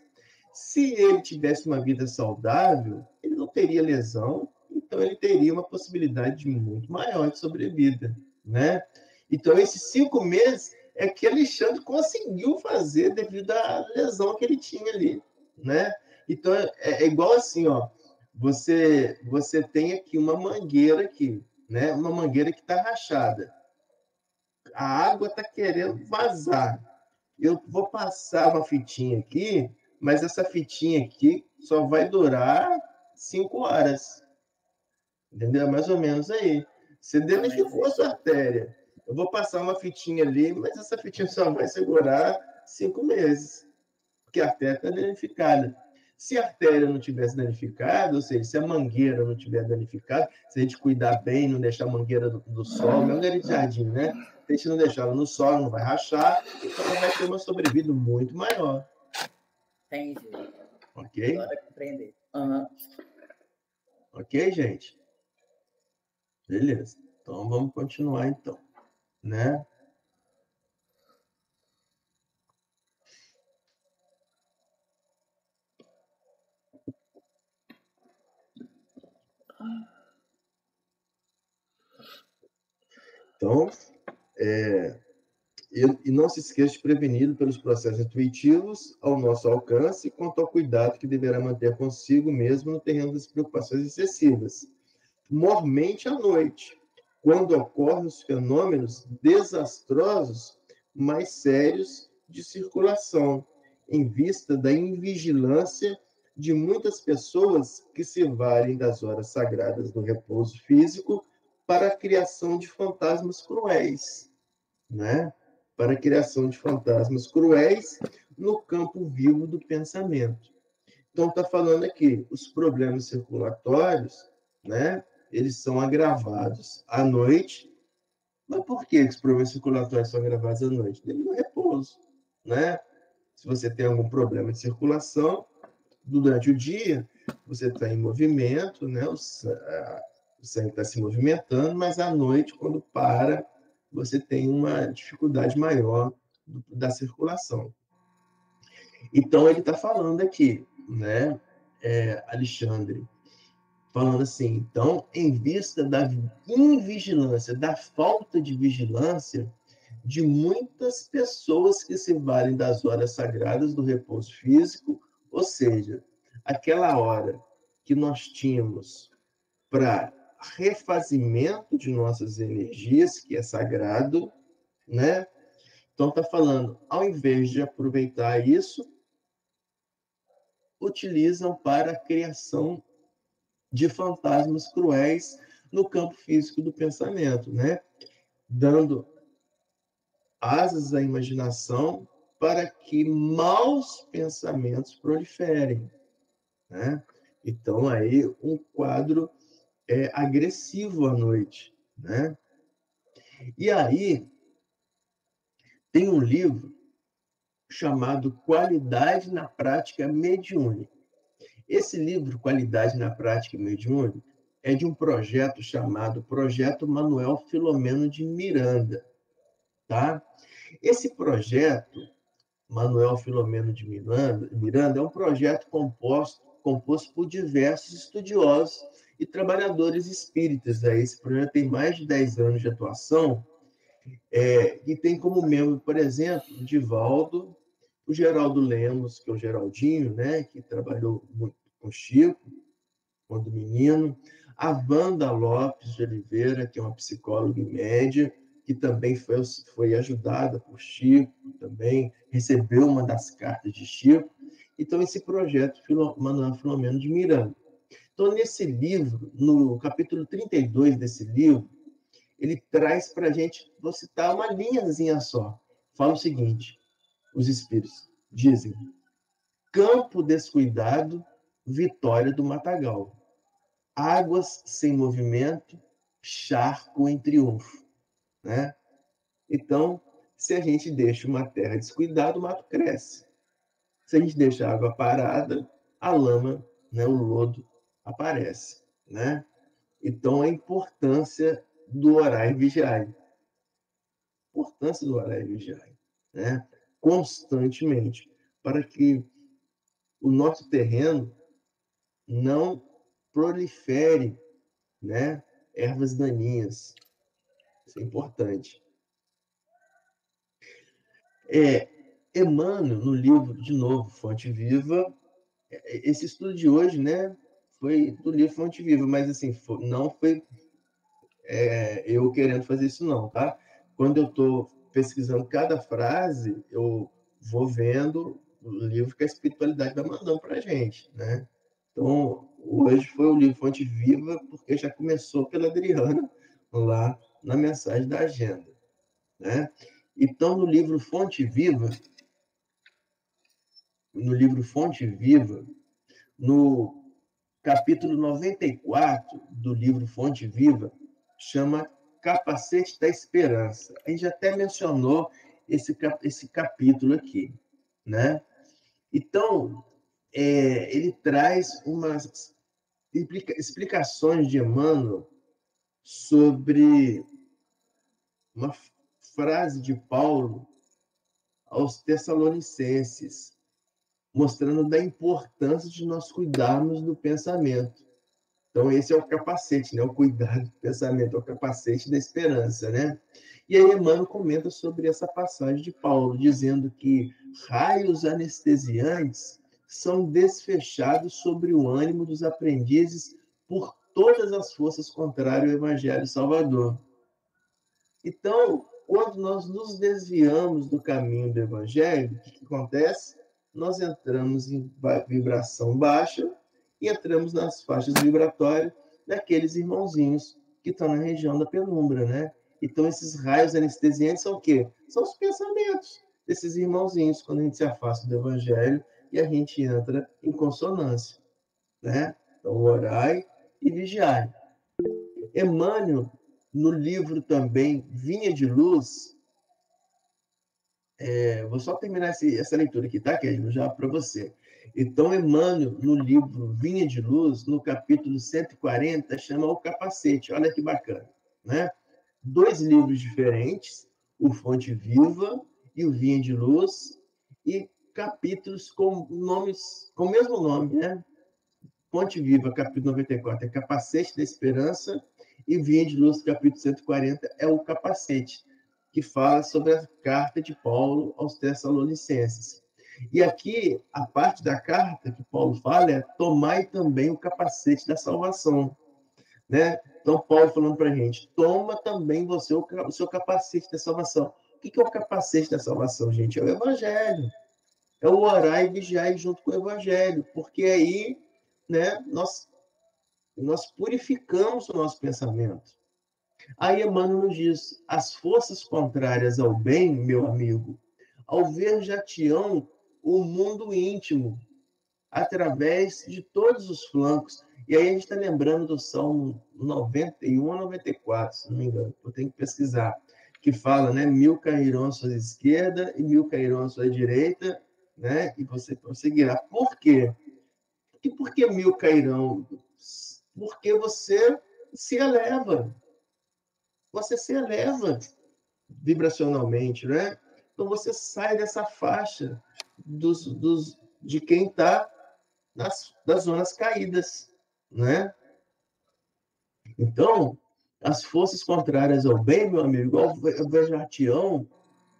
Se ele tivesse uma vida saudável, ele não teria lesão, então ele teria uma possibilidade muito maior de sobrevida, né? Então, esses 5 meses é que Alexandre conseguiu fazer devido à lesão que ele tinha ali, né? Então, é igual assim, ó, você tem aqui uma mangueira aqui, né? Uma mangueira que está rachada. A água está querendo vazar. Eu vou passar uma fitinha aqui, mas essa fitinha aqui só vai durar 5 horas. Entendeu? Mais ou menos aí. Você danificou a sua artéria. Eu vou passar uma fitinha ali, mas essa fitinha só vai segurar 5 meses. Porque a artéria está danificada. Se a artéria não tivesse danificada, ou seja, se a mangueira não tiver danificada, se a gente cuidar bem, não deixar a mangueira do sol, mangueira de jardim, né? Se a gente não deixar ela no sol, não vai rachar, então ela vai ter uma sobrevida muito maior. Entendi. Ok? Agora compreender. Ok, gente? Beleza. Então, vamos continuar, então. Né? Então, e não se esqueça de prevenir pelos processos intuitivos ao nosso alcance quanto ao cuidado que deverá manter consigo mesmo no terreno das preocupações excessivas. Mormente à noite, quando ocorrem os fenômenos desastrosos mais sérios de circulação, em vista da invigilância de muitas pessoas que se valem das horas sagradas do repouso físico para a criação de fantasmas cruéis, né? Para a criação de fantasmas cruéis no campo vivo do pensamento. Então, está falando aqui, os problemas circulatórios, né? Eles são agravados à noite. Mas por que os problemas circulatórios são agravados à noite? Devido ao repouso, né? Se você tem algum problema de circulação, durante o dia, você está em movimento, né? O sangue está se movimentando, mas à noite, quando para, você tem uma dificuldade maior da circulação. Então, ele está falando aqui, né, Alexandre, falando assim, então, em vista da invigilância, da falta de vigilância de muitas pessoas que se valem das horas sagradas do repouso físico, ou seja, aquela hora que nós tínhamos para refazimento de nossas energias, que é sagrado, né? Então, está falando, ao invés de aproveitar isso, utilizam para a criação de fantasmas cruéis no campo físico do pensamento, né? Dando asas à imaginação para que maus pensamentos proliferem, né? Então, aí, um quadro agressivo à noite, né? E aí, tem um livro chamado Qualidade na Prática Mediúnica. Esse livro, Qualidade na Prática Mediúnica, é de um projeto chamado Projeto Manuel Filomeno de Miranda, tá? Esse projeto, Manuel Filomeno de Miranda, é um projeto composto por diversos estudiosos e trabalhadores espíritas. Esse projeto tem mais de 10 anos de atuação, e tem como membro, por exemplo, Divaldo, o Geraldo Lemos, que é o Geraldinho, né, que trabalhou muito com Chico, quando menino, a Wanda Lopes de Oliveira, que é uma psicóloga e média, que também foi ajudada por Chico, também recebeu uma das cartas de Chico. Então, esse projeto, Manuel Filomeno de Miranda. Então, nesse livro, no capítulo 32 desse livro, ele traz para a gente, vou citar uma linhazinha só. Fala o seguinte, os espíritos dizem: campo descuidado, vitória do matagal. Águas sem movimento, charco em triunfo. Né? Então, se a gente deixa uma terra descuidada, o mato cresce. Se a gente deixa a água parada, a lama, né, o lodo, aparece. Né? Então, a importância do orar e vigiar. Importância do orar e vigiar. Né? Constantemente, para que o nosso terreno não prolifere, né, ervas daninhas. Isso é importante. Emmanuel, no livro, de novo, Fonte Viva, esse estudo de hoje, né, foi do livro Fonte Viva, mas assim, não foi eu querendo fazer isso não, tá? Quando eu estou pesquisando cada frase, eu vou vendo o livro que a espiritualidade vai mandando para a gente, né? Então, hoje foi o livro Fonte Viva, porque já começou pela Adriana, lá na mensagem da agenda, né? Então, no livro Fonte Viva, no capítulo 94 do livro Fonte Viva, chama Capacete da Esperança. A gente até mencionou esse capítulo aqui, né? Então, ele traz umas explicações de Emmanuel sobre uma frase de Paulo aos Tessalonicenses, mostrando da importância de nós cuidarmos do pensamento. Então, esse é o capacete, né? O cuidado do pensamento, é o capacete da esperança, né? E aí, Emmanuel comenta sobre essa passagem de Paulo, dizendo que raios anestesiantes são desfechados sobre o ânimo dos aprendizes por todas as forças contrárias ao Evangelho Salvador. Então, quando nós nos desviamos do caminho do Evangelho, o que acontece? Nós entramos em vibração baixa e entramos nas faixas vibratórias daqueles irmãozinhos que estão na região da penumbra, né? Então, esses raios anestesiantes são o quê? São os pensamentos desses irmãozinhos, quando a gente se afasta do Evangelho e a gente entra em consonância, né? Então, orai e vigiai. Emmanuel, no livro também Vinha de Luz, vou só terminar essa leitura aqui, tá, Kedmo? Já para você. Então, Emmanuel, no livro Vinha de Luz, no capítulo 140, chama O Capacete. Olha que bacana, né? 2 livros diferentes, o Fonte Viva e o Vinha de Luz, e capítulos com nomes, com o mesmo nome, né? Fonte Viva, capítulo 94, é Capacete da Esperança, e Vinha de Luz, capítulo 140, é o Capacete, que fala sobre a carta de Paulo aos Tessalonicenses. E aqui, a parte da carta que Paulo fala é: tomai também o capacete da salvação. Né? Então, Paulo falando para a gente: toma também você o seu capacete da salvação. O que é o capacete da salvação, gente? É o Evangelho. É o orar e vigiar junto com o Evangelho. Porque aí, né, nós purificamos o nosso pensamento. Aí Emmanuel nos diz: as forças contrárias ao bem, meu amigo, alvejam o mundo íntimo, através de todos os flancos. E aí a gente está lembrando do Salmo 91 a 94, se não me engano, eu tenho que pesquisar, que fala, né, 1000 cairão à sua esquerda e 1000 cairão à sua direita, né, e você prosseguirá. Por quê? E por que 1000 cairão? Porque você se eleva. Você se eleva vibracionalmente, né? Então você sai dessa faixa de quem está das zonas caídas, né? Então, as forças contrárias ao bem, meu amigo, alvejam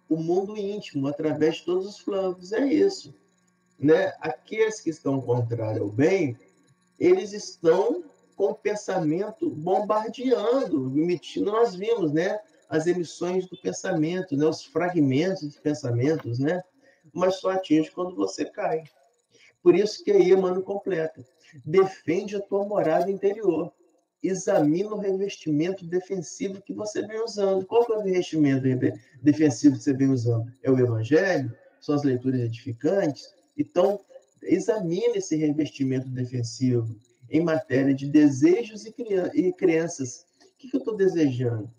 o mundo íntimo, através de todos os flancos. É isso. Né? Aqueles que estão contrários ao bem, eles estão com o pensamento bombardeando, emitindo, nós vimos, né? As emissões do pensamento, né? Os fragmentos dos pensamentos, né? Mas só atinge quando você cai. Por isso que aí Emmanuel completa. Defende a tua morada interior. Examina o revestimento defensivo que você vem usando. Qual é o revestimento defensivo que você vem usando? É o Evangelho? São as leituras edificantes? Então, examine esse revestimento defensivo em matéria de desejos e crenças. O que eu estou desejando?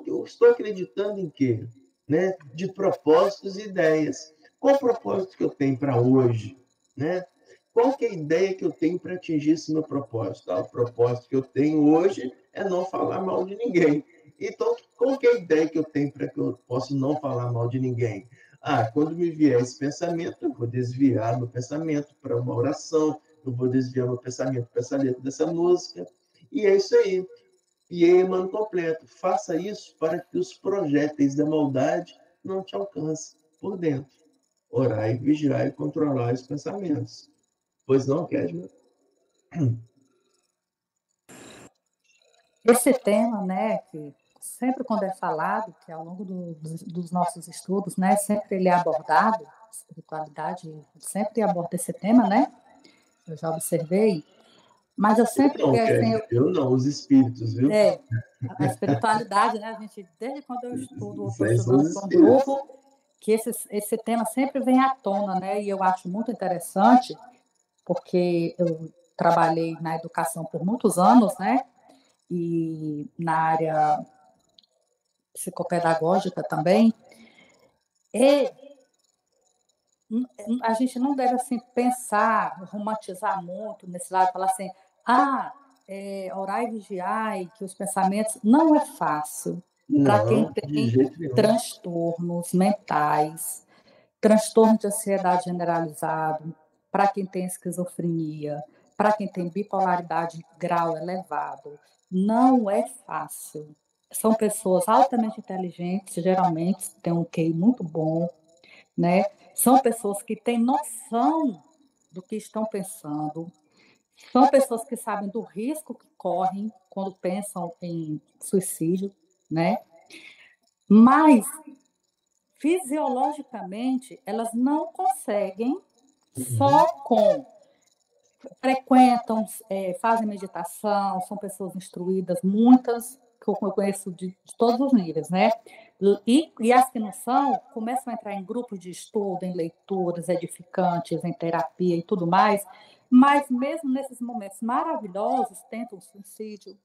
Eu estou acreditando em quê? Né? De propósitos e ideias. Qual o propósito que eu tenho para hoje? Né? Qual que é a ideia que eu tenho para atingir esse meu propósito? O propósito que eu tenho hoje é não falar mal de ninguém. Então, qual que é a ideia que eu tenho para que eu possa não falar mal de ninguém? Quando me vier esse pensamento, eu vou desviar meu pensamento para uma oração, eu vou desviar meu pensamento para essa letra dessa música. E é isso aí. E aí, Emmanuel completo. Faça isso para que os projéteis da maldade não te alcancem por dentro. Orar e vigiar e controlar os pensamentos. Pois não, Kedma? Esse tema, né, que sempre quando é falado, que ao longo dos nossos estudos, né, sempre ele é abordado, espiritualidade sempre aborda esse tema, né? Eu já observei, mas eu sempre... Eu não, os espíritos, viu? A espiritualidade, né? A gente, desde quando eu estou estudando com um grupo, que esse tema sempre vem à tona, né? E eu acho muito interessante, porque eu trabalhei na educação por muitos anos, né? E na área psicopedagógica também. E a gente não deve assim pensar, romantizar muito nesse lado, falar assim, orar e vigiar, que os pensamentos não é fácil para quem tem transtornos mentais, transtorno de ansiedade generalizado, para quem tem esquizofrenia, para quem tem bipolaridade grau elevado. Não é fácil. São pessoas altamente inteligentes, geralmente têm um QI muito bom, né? São pessoas que têm noção do que estão pensando, são pessoas que sabem do risco que correm quando pensam em suicídio, né? Mas, fisiologicamente, elas não conseguem só com... Frequentam, fazem meditação, são pessoas instruídas, muitas que eu conheço de todos os níveis, né? E as que não são, começam a entrar em grupos de estudo, em leituras edificantes, em terapia e tudo mais, mas mesmo nesses momentos maravilhosos, tentam suicídio,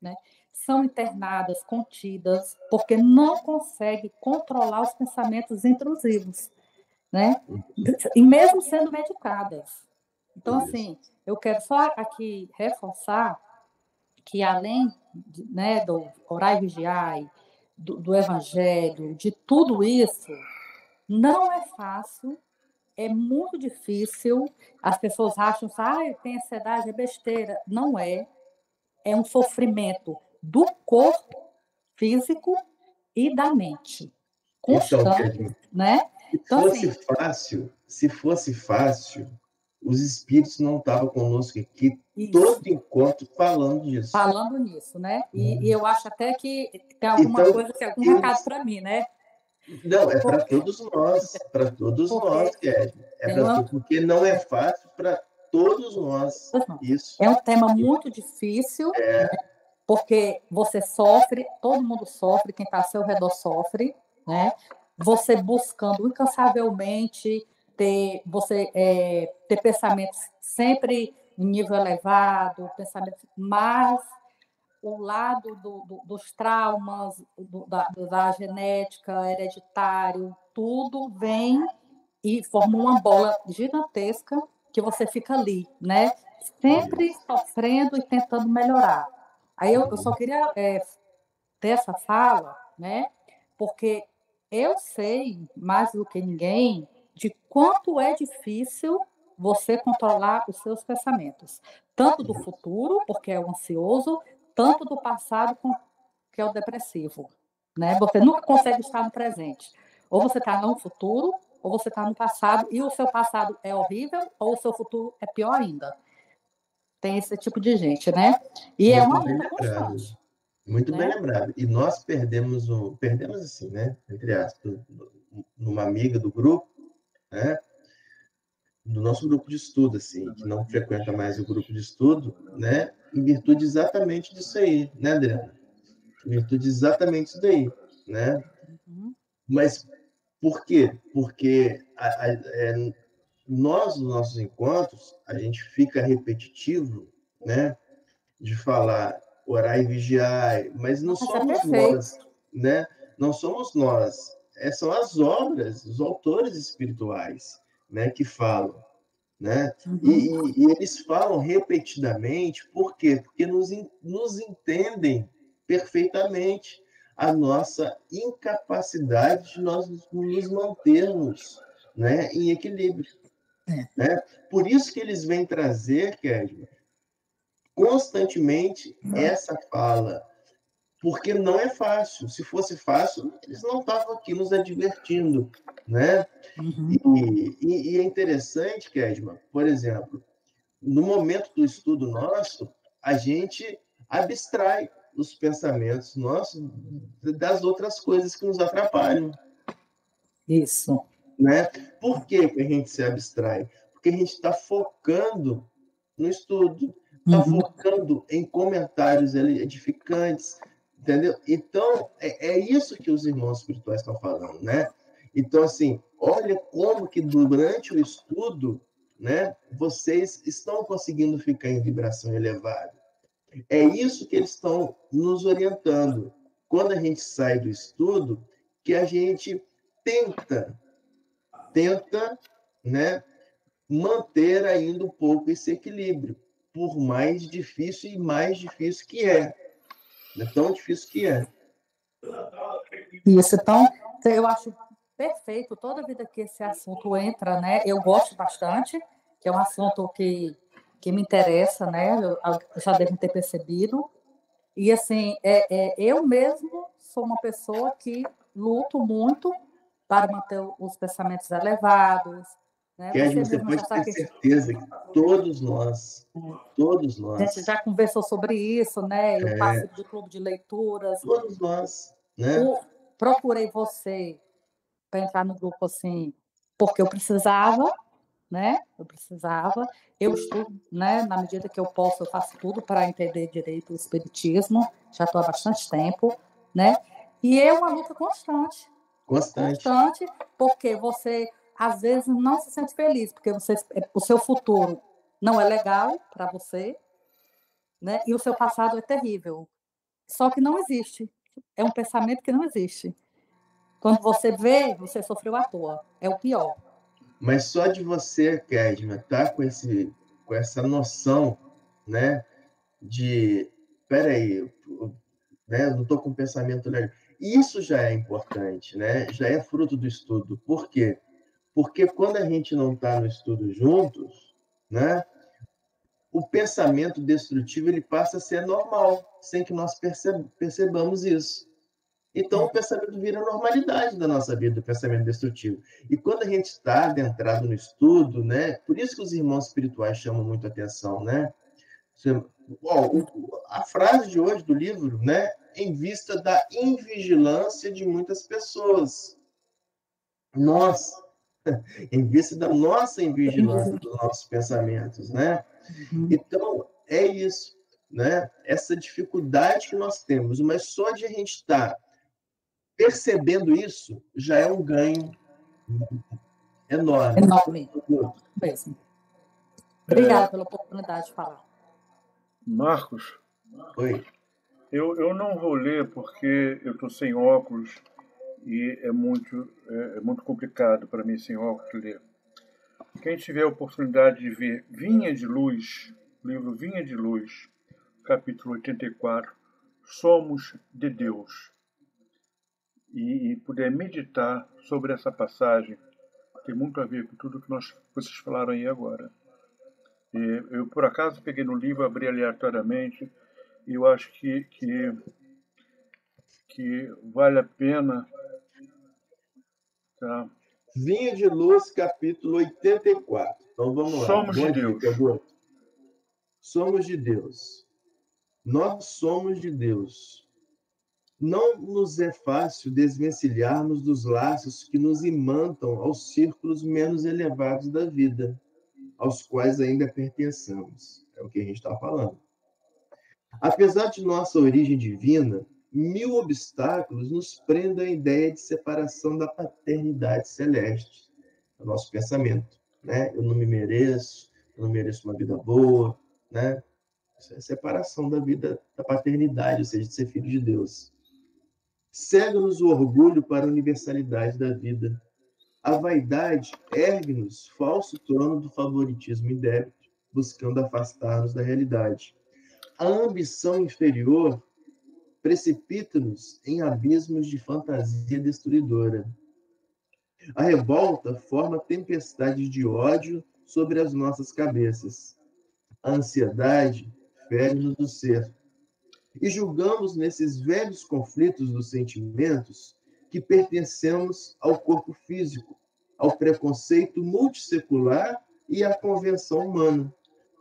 né? São internadas, contidas, porque não conseguem controlar os pensamentos intrusivos, né? E mesmo sendo medicadas. Então, assim, eu quero só aqui reforçar que, além né, do orar e vigiar, do evangelho, de tudo isso, não é fácil, é muito difícil. As pessoas acham que tem ansiedade, é besteira. Não é. É um sofrimento do corpo físico e da mente. Constante, então, né? Então, se fosse fácil, os espíritos não estavam conosco aqui todo encontro falando disso. Falando nisso, né? E eu acho até que tem alguma coisa, tem algum recado para mim, né? Não, é para todos nós, Kedma. Porque não é fácil para todos nós. Isso. É um tema muito difícil, né? Porque você sofre, todo mundo sofre, quem está ao seu redor sofre, né? Você buscando incansavelmente ter pensamentos sempre em nível elevado, mas o lado dos traumas, da genética, hereditário, tudo vem e forma uma bola gigantesca que você fica ali, né? Sempre sofrendo e tentando melhorar. Aí eu só queria ter essa fala, né? Porque eu sei, mais do que ninguém, de quanto é difícil você controlar os seus pensamentos. Tanto do futuro, porque é o ansioso, tanto do passado, que é o depressivo. Né? Você nunca consegue estar no presente. Ou você está no futuro, ou você está no passado, e o seu passado é horrível, ou o seu futuro é pior ainda. Tem esse tipo de gente, né? E é uma luta constante. Muito bem né? lembrado. E nós perdemos assim, né? Entre aspas, numa amiga do grupo, né? Do nosso grupo de estudo, assim, que não frequenta mais o grupo de estudo, né? Em virtude exatamente disso aí, né, Adriana? Em virtude exatamente disso daí, né? Uhum. Mas por quê? Porque nós, nos nossos encontros, a gente fica repetitivo, né? De falar orar e vigiar, mas não Mas é somos perfeito. nós, né? Não somos nós. São as obras, os autores espirituais, né, que falam, né? Uhum. E eles falam repetidamente, por quê? Porque nos entendem perfeitamente a nossa incapacidade de nós nos mantermos, né, em equilíbrio. É. Né? Por isso que eles vêm trazer, Kedma, constantemente essa fala, porque não é fácil. Se fosse fácil, eles não estavam aqui nos advertindo, né? Uhum. E é interessante, Kedma, por exemplo, no momento do estudo nosso, a gente abstrai os pensamentos nossos das outras coisas que nos atrapalham. Isso. Né? Por que a gente se abstrai? Porque a gente está focando no estudo, está Uhum. focando em comentários edificantes, entendeu? Então, é isso que os irmãos espirituais estão falando, né? Então, assim, olha como que durante o estudo, né, vocês estão conseguindo ficar em vibração elevada. É isso que eles estão nos orientando. Quando a gente sai do estudo, que a gente tenta, né, manter ainda um pouco esse equilíbrio, por mais difícil e mais difícil que é. Não é tão difícil que é. Isso, então, eu acho perfeito toda vida que esse assunto entra, né? Eu gosto bastante, que é um assunto que me interessa, né? Eu já devem ter percebido. E, assim, eu mesmo sou uma pessoa que luto muito para manter os pensamentos elevados, né? Você Kedma, você mesmo já pode ter sabe que certeza que todos nós, a gente já conversou sobre isso, né? Eu participo do clube de leituras. todos nós, né? Procurei você para entrar no grupo assim, porque eu precisava, né? Eu estudo, né? Na medida que eu posso, eu faço tudo para entender direito o espiritismo. Já estou há bastante tempo, né? E é uma luta constante, porque você às vezes não se sente feliz, porque o seu futuro não é legal para você, né? E o seu passado é terrível. Só que não existe. É um pensamento que não existe. Quando você vê, você sofreu à toa. É o pior. Mas só de você, Kedma, tá com essa noção, né, de, peraí, né, eu não estou com pensamento legal. Isso já é importante, né? Já é fruto do estudo. Por quê? Porque quando a gente não está no estudo juntos, né, o pensamento destrutivo ele passa a ser normal, sem que nós percebamos isso. Então, o pensamento vira normalidade da nossa vida, o pensamento destrutivo. E quando a gente está adentrado no estudo, né, por isso que os irmãos espirituais chamam muito atenção, né? A frase de hoje do livro, né, em vista da invigilância de muitas pessoas. Nós, em vista da nossa invigilância dos nossos pensamentos, né? Então, é isso, né? Essa dificuldade que nós temos, mas só de a gente estar percebendo isso já é um ganho enorme. Enorme. Mesmo. Obrigada pela oportunidade de falar. Marcos, Oi. Eu não vou ler porque eu estou sem óculos e é muito complicado para mim sem óculos ler. Quem tiver a oportunidade de ver Vinha de Luz, o livro Vinha de Luz, capítulo 84, Somos de Deus, e puder meditar sobre essa passagem, tem muito a ver com tudo que vocês falaram aí agora. Eu, por acaso, peguei no livro, abri aleatoriamente, e eu acho que vale a pena Tá. Vinha de Luz, capítulo 84. Então vamos lá. Somos de Bom Deus. dia, Guto. Somos de Deus. Nós somos de Deus. Não nos é fácil desvencilharmos dos laços que nos imantam aos círculos menos elevados da vida, aos quais ainda pertencemos. É o que a gente está falando. Apesar de nossa origem divina, 1000 obstáculos nos prendem à ideia de separação da paternidade celeste, do nosso pensamento, né? Eu não me mereço, eu não mereço uma vida boa, né? Isso é separação da vida, da paternidade, ou seja, de ser filho de Deus. Cega-nos o orgulho para a universalidade da vida. A vaidade ergue-nos falso trono do favoritismo indébito, buscando afastar-nos da realidade. A ambição inferior precipita-nos em abismos de fantasia destruidora. A revolta forma tempestades de ódio sobre as nossas cabeças. A ansiedade fere-nos o ser. E julgamos nesses velhos conflitos dos sentimentos que pertencemos ao corpo físico, ao preconceito multissecular e à convenção humana,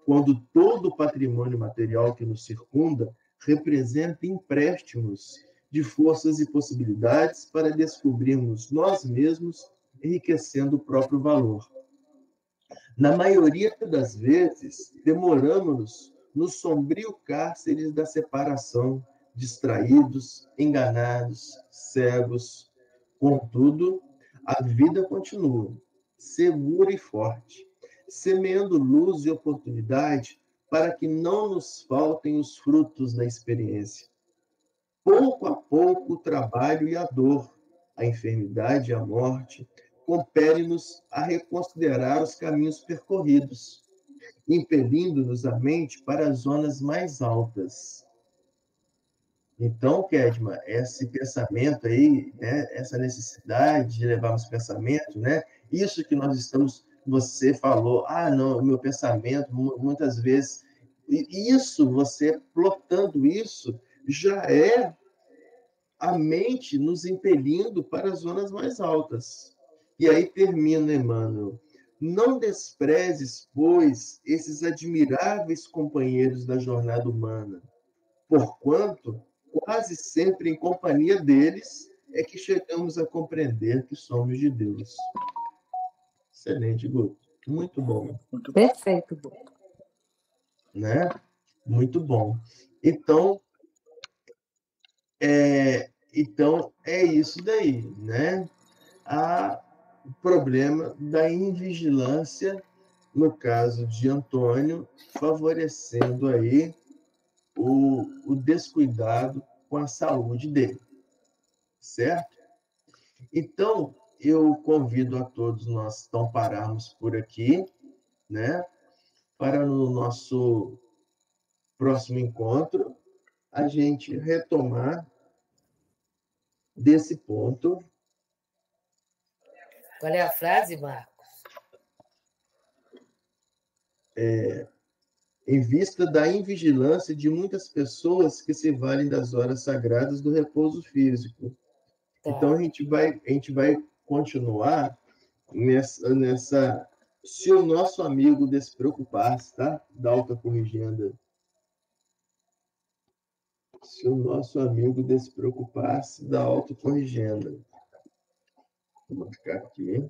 quando todo o patrimônio material que nos circunda representa empréstimos de forças e possibilidades para descobrirmos nós mesmos, enriquecendo o próprio valor. Na maioria das vezes, demoramos-nos no sombrio cárcere da separação, distraídos, enganados, cegos. Contudo, a vida continua, segura e forte, semeando luz e oportunidade para que não nos faltem os frutos da experiência. Pouco a pouco, o trabalho e a dor, a enfermidade e a morte, compelem-nos a reconsiderar os caminhos percorridos, impelindo-nos a mente para as zonas mais altas. Então, Kedma, esse pensamento aí, né, essa necessidade de levarmos pensamento, né, isso que nós estamos, você falou, não, o meu pensamento, muitas vezes, isso, você plotando isso, já é a mente nos impelindo para as zonas mais altas. E aí termina Emmanuel. Não desprezes, pois, esses admiráveis companheiros da jornada humana, porquanto, quase sempre em companhia deles, é que chegamos a compreender que somos de Deus. Excelente, Guto. Muito bom. Perfeito, Guto. Né? Muito bom. Então, é isso daí, né? O problema da invigilância, no caso de Antônio, favorecendo aí o descuidado com a saúde dele, certo? Então, eu convido a todos nós então pararmos por aqui, né? Para no nosso próximo encontro a gente retomar desse ponto. Qual é a frase, Marcos? Em vista da invigilância de muitas pessoas que se valem das horas sagradas do repouso físico. Tá. Então, a gente vai continuar nessa... Se o nosso amigo despreocupar-se, tá? Da autocorrigenda. Se o nosso amigo despreocupar-se da autocorrigenda. Vou marcar aqui.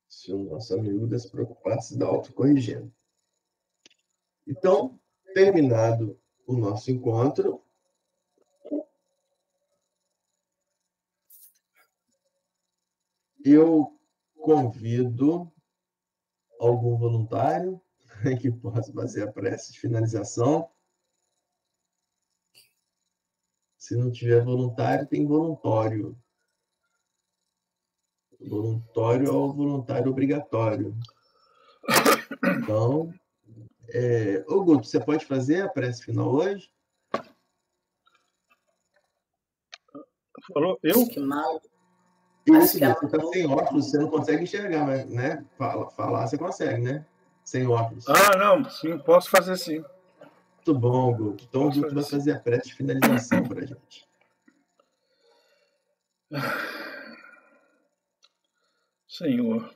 Se o nosso amigo despreocupar-se da autocorrigenda. Então, terminado o nosso encontro, eu convido algum voluntário que possa fazer a prece de finalização. Se não tiver voluntário, tem voluntório. Voluntório é o voluntário obrigatório. Então, ô Guto, você pode fazer a prece final hoje? Falou? Eu? Que mal. Isso, você está sem óculos, você não consegue enxergar, mas, né? Falar você consegue, né? Sem óculos. Não, sim, posso fazer sim. Muito bom, Guto. Então, o Guto vai fazer a prece de finalização para a gente. Senhor,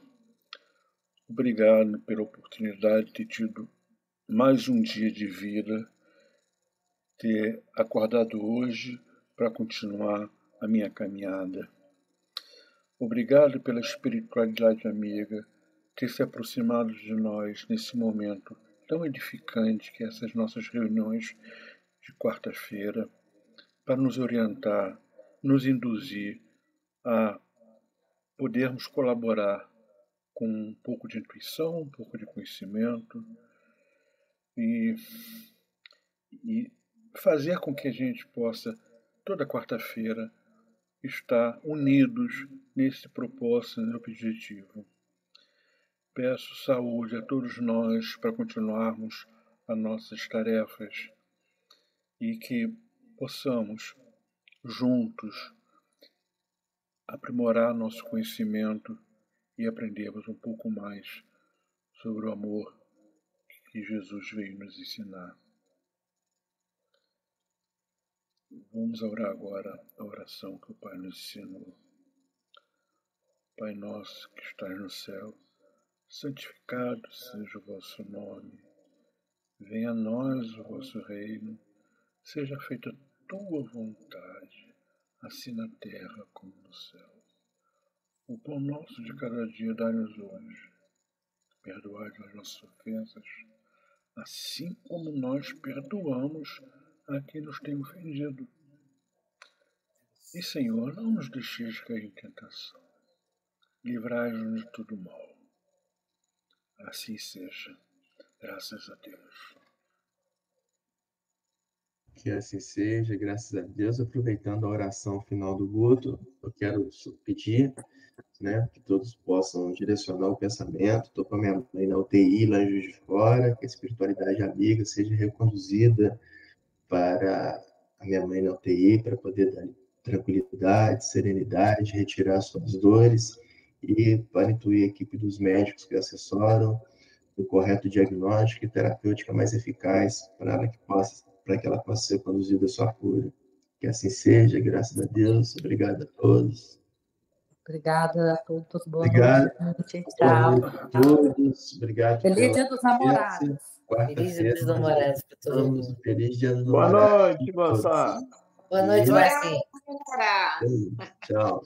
obrigado pela oportunidade de ter tido mais um dia de vida, ter acordado hoje para continuar a minha caminhada. Obrigado pela espiritualidade amiga, ter se aproximado de nós nesse momento tão edificante que essas nossas reuniões de quarta-feira, para nos orientar, nos induzir a podermos colaborar com um pouco de intuição, um pouco de conhecimento e fazer com que a gente possa, toda quarta-feira, estar unidos nesse propósito, nesse objetivo. Peço saúde a todos nós para continuarmos as nossas tarefas e que possamos, juntos, aprimorar nosso conhecimento e aprendermos um pouco mais sobre o amor que Jesus veio nos ensinar. Vamos orar agora a oração que o Pai nos ensinou. Pai nosso que estás no céu, santificado seja o vosso nome. Venha a nós o vosso reino. Seja feita a tua vontade, assim na terra como no céu. O pão nosso de cada dia dai-nos hoje. Perdoai as nossas ofensas, assim como nós perdoamos a quem nos tem ofendido. E, Senhor, não nos deixeis cair em tentação. Livrai-nos de todo mal. Assim seja. Graças a Deus. Que assim seja, graças a Deus. Aproveitando a oração final do Guto, eu quero pedir, né, que todos possam direcionar o pensamento. Estou com a minha mãe na UTI, lá em Juiz de Fora, que a espiritualidade amiga seja reconduzida para a minha mãe na UTI, para poder dar tranquilidade, serenidade, retirar suas dores e para intuir a equipe dos médicos que assessoram o correto diagnóstico e terapêutica mais eficaz para que ela possa ser conduzida à sua cura. Que assim seja, graças a Deus. Obrigado a todos. Obrigada a todos. Boa Obrigado. noite. Boa noite a todos. Obrigado. Feliz Dia dos Namorados. Feliz Dia dos Namorados para todo mundo. Feliz Dia dos Boa Namorados. noite, Gonçalo. Boa noite, Marcinho. Bora! Tchau.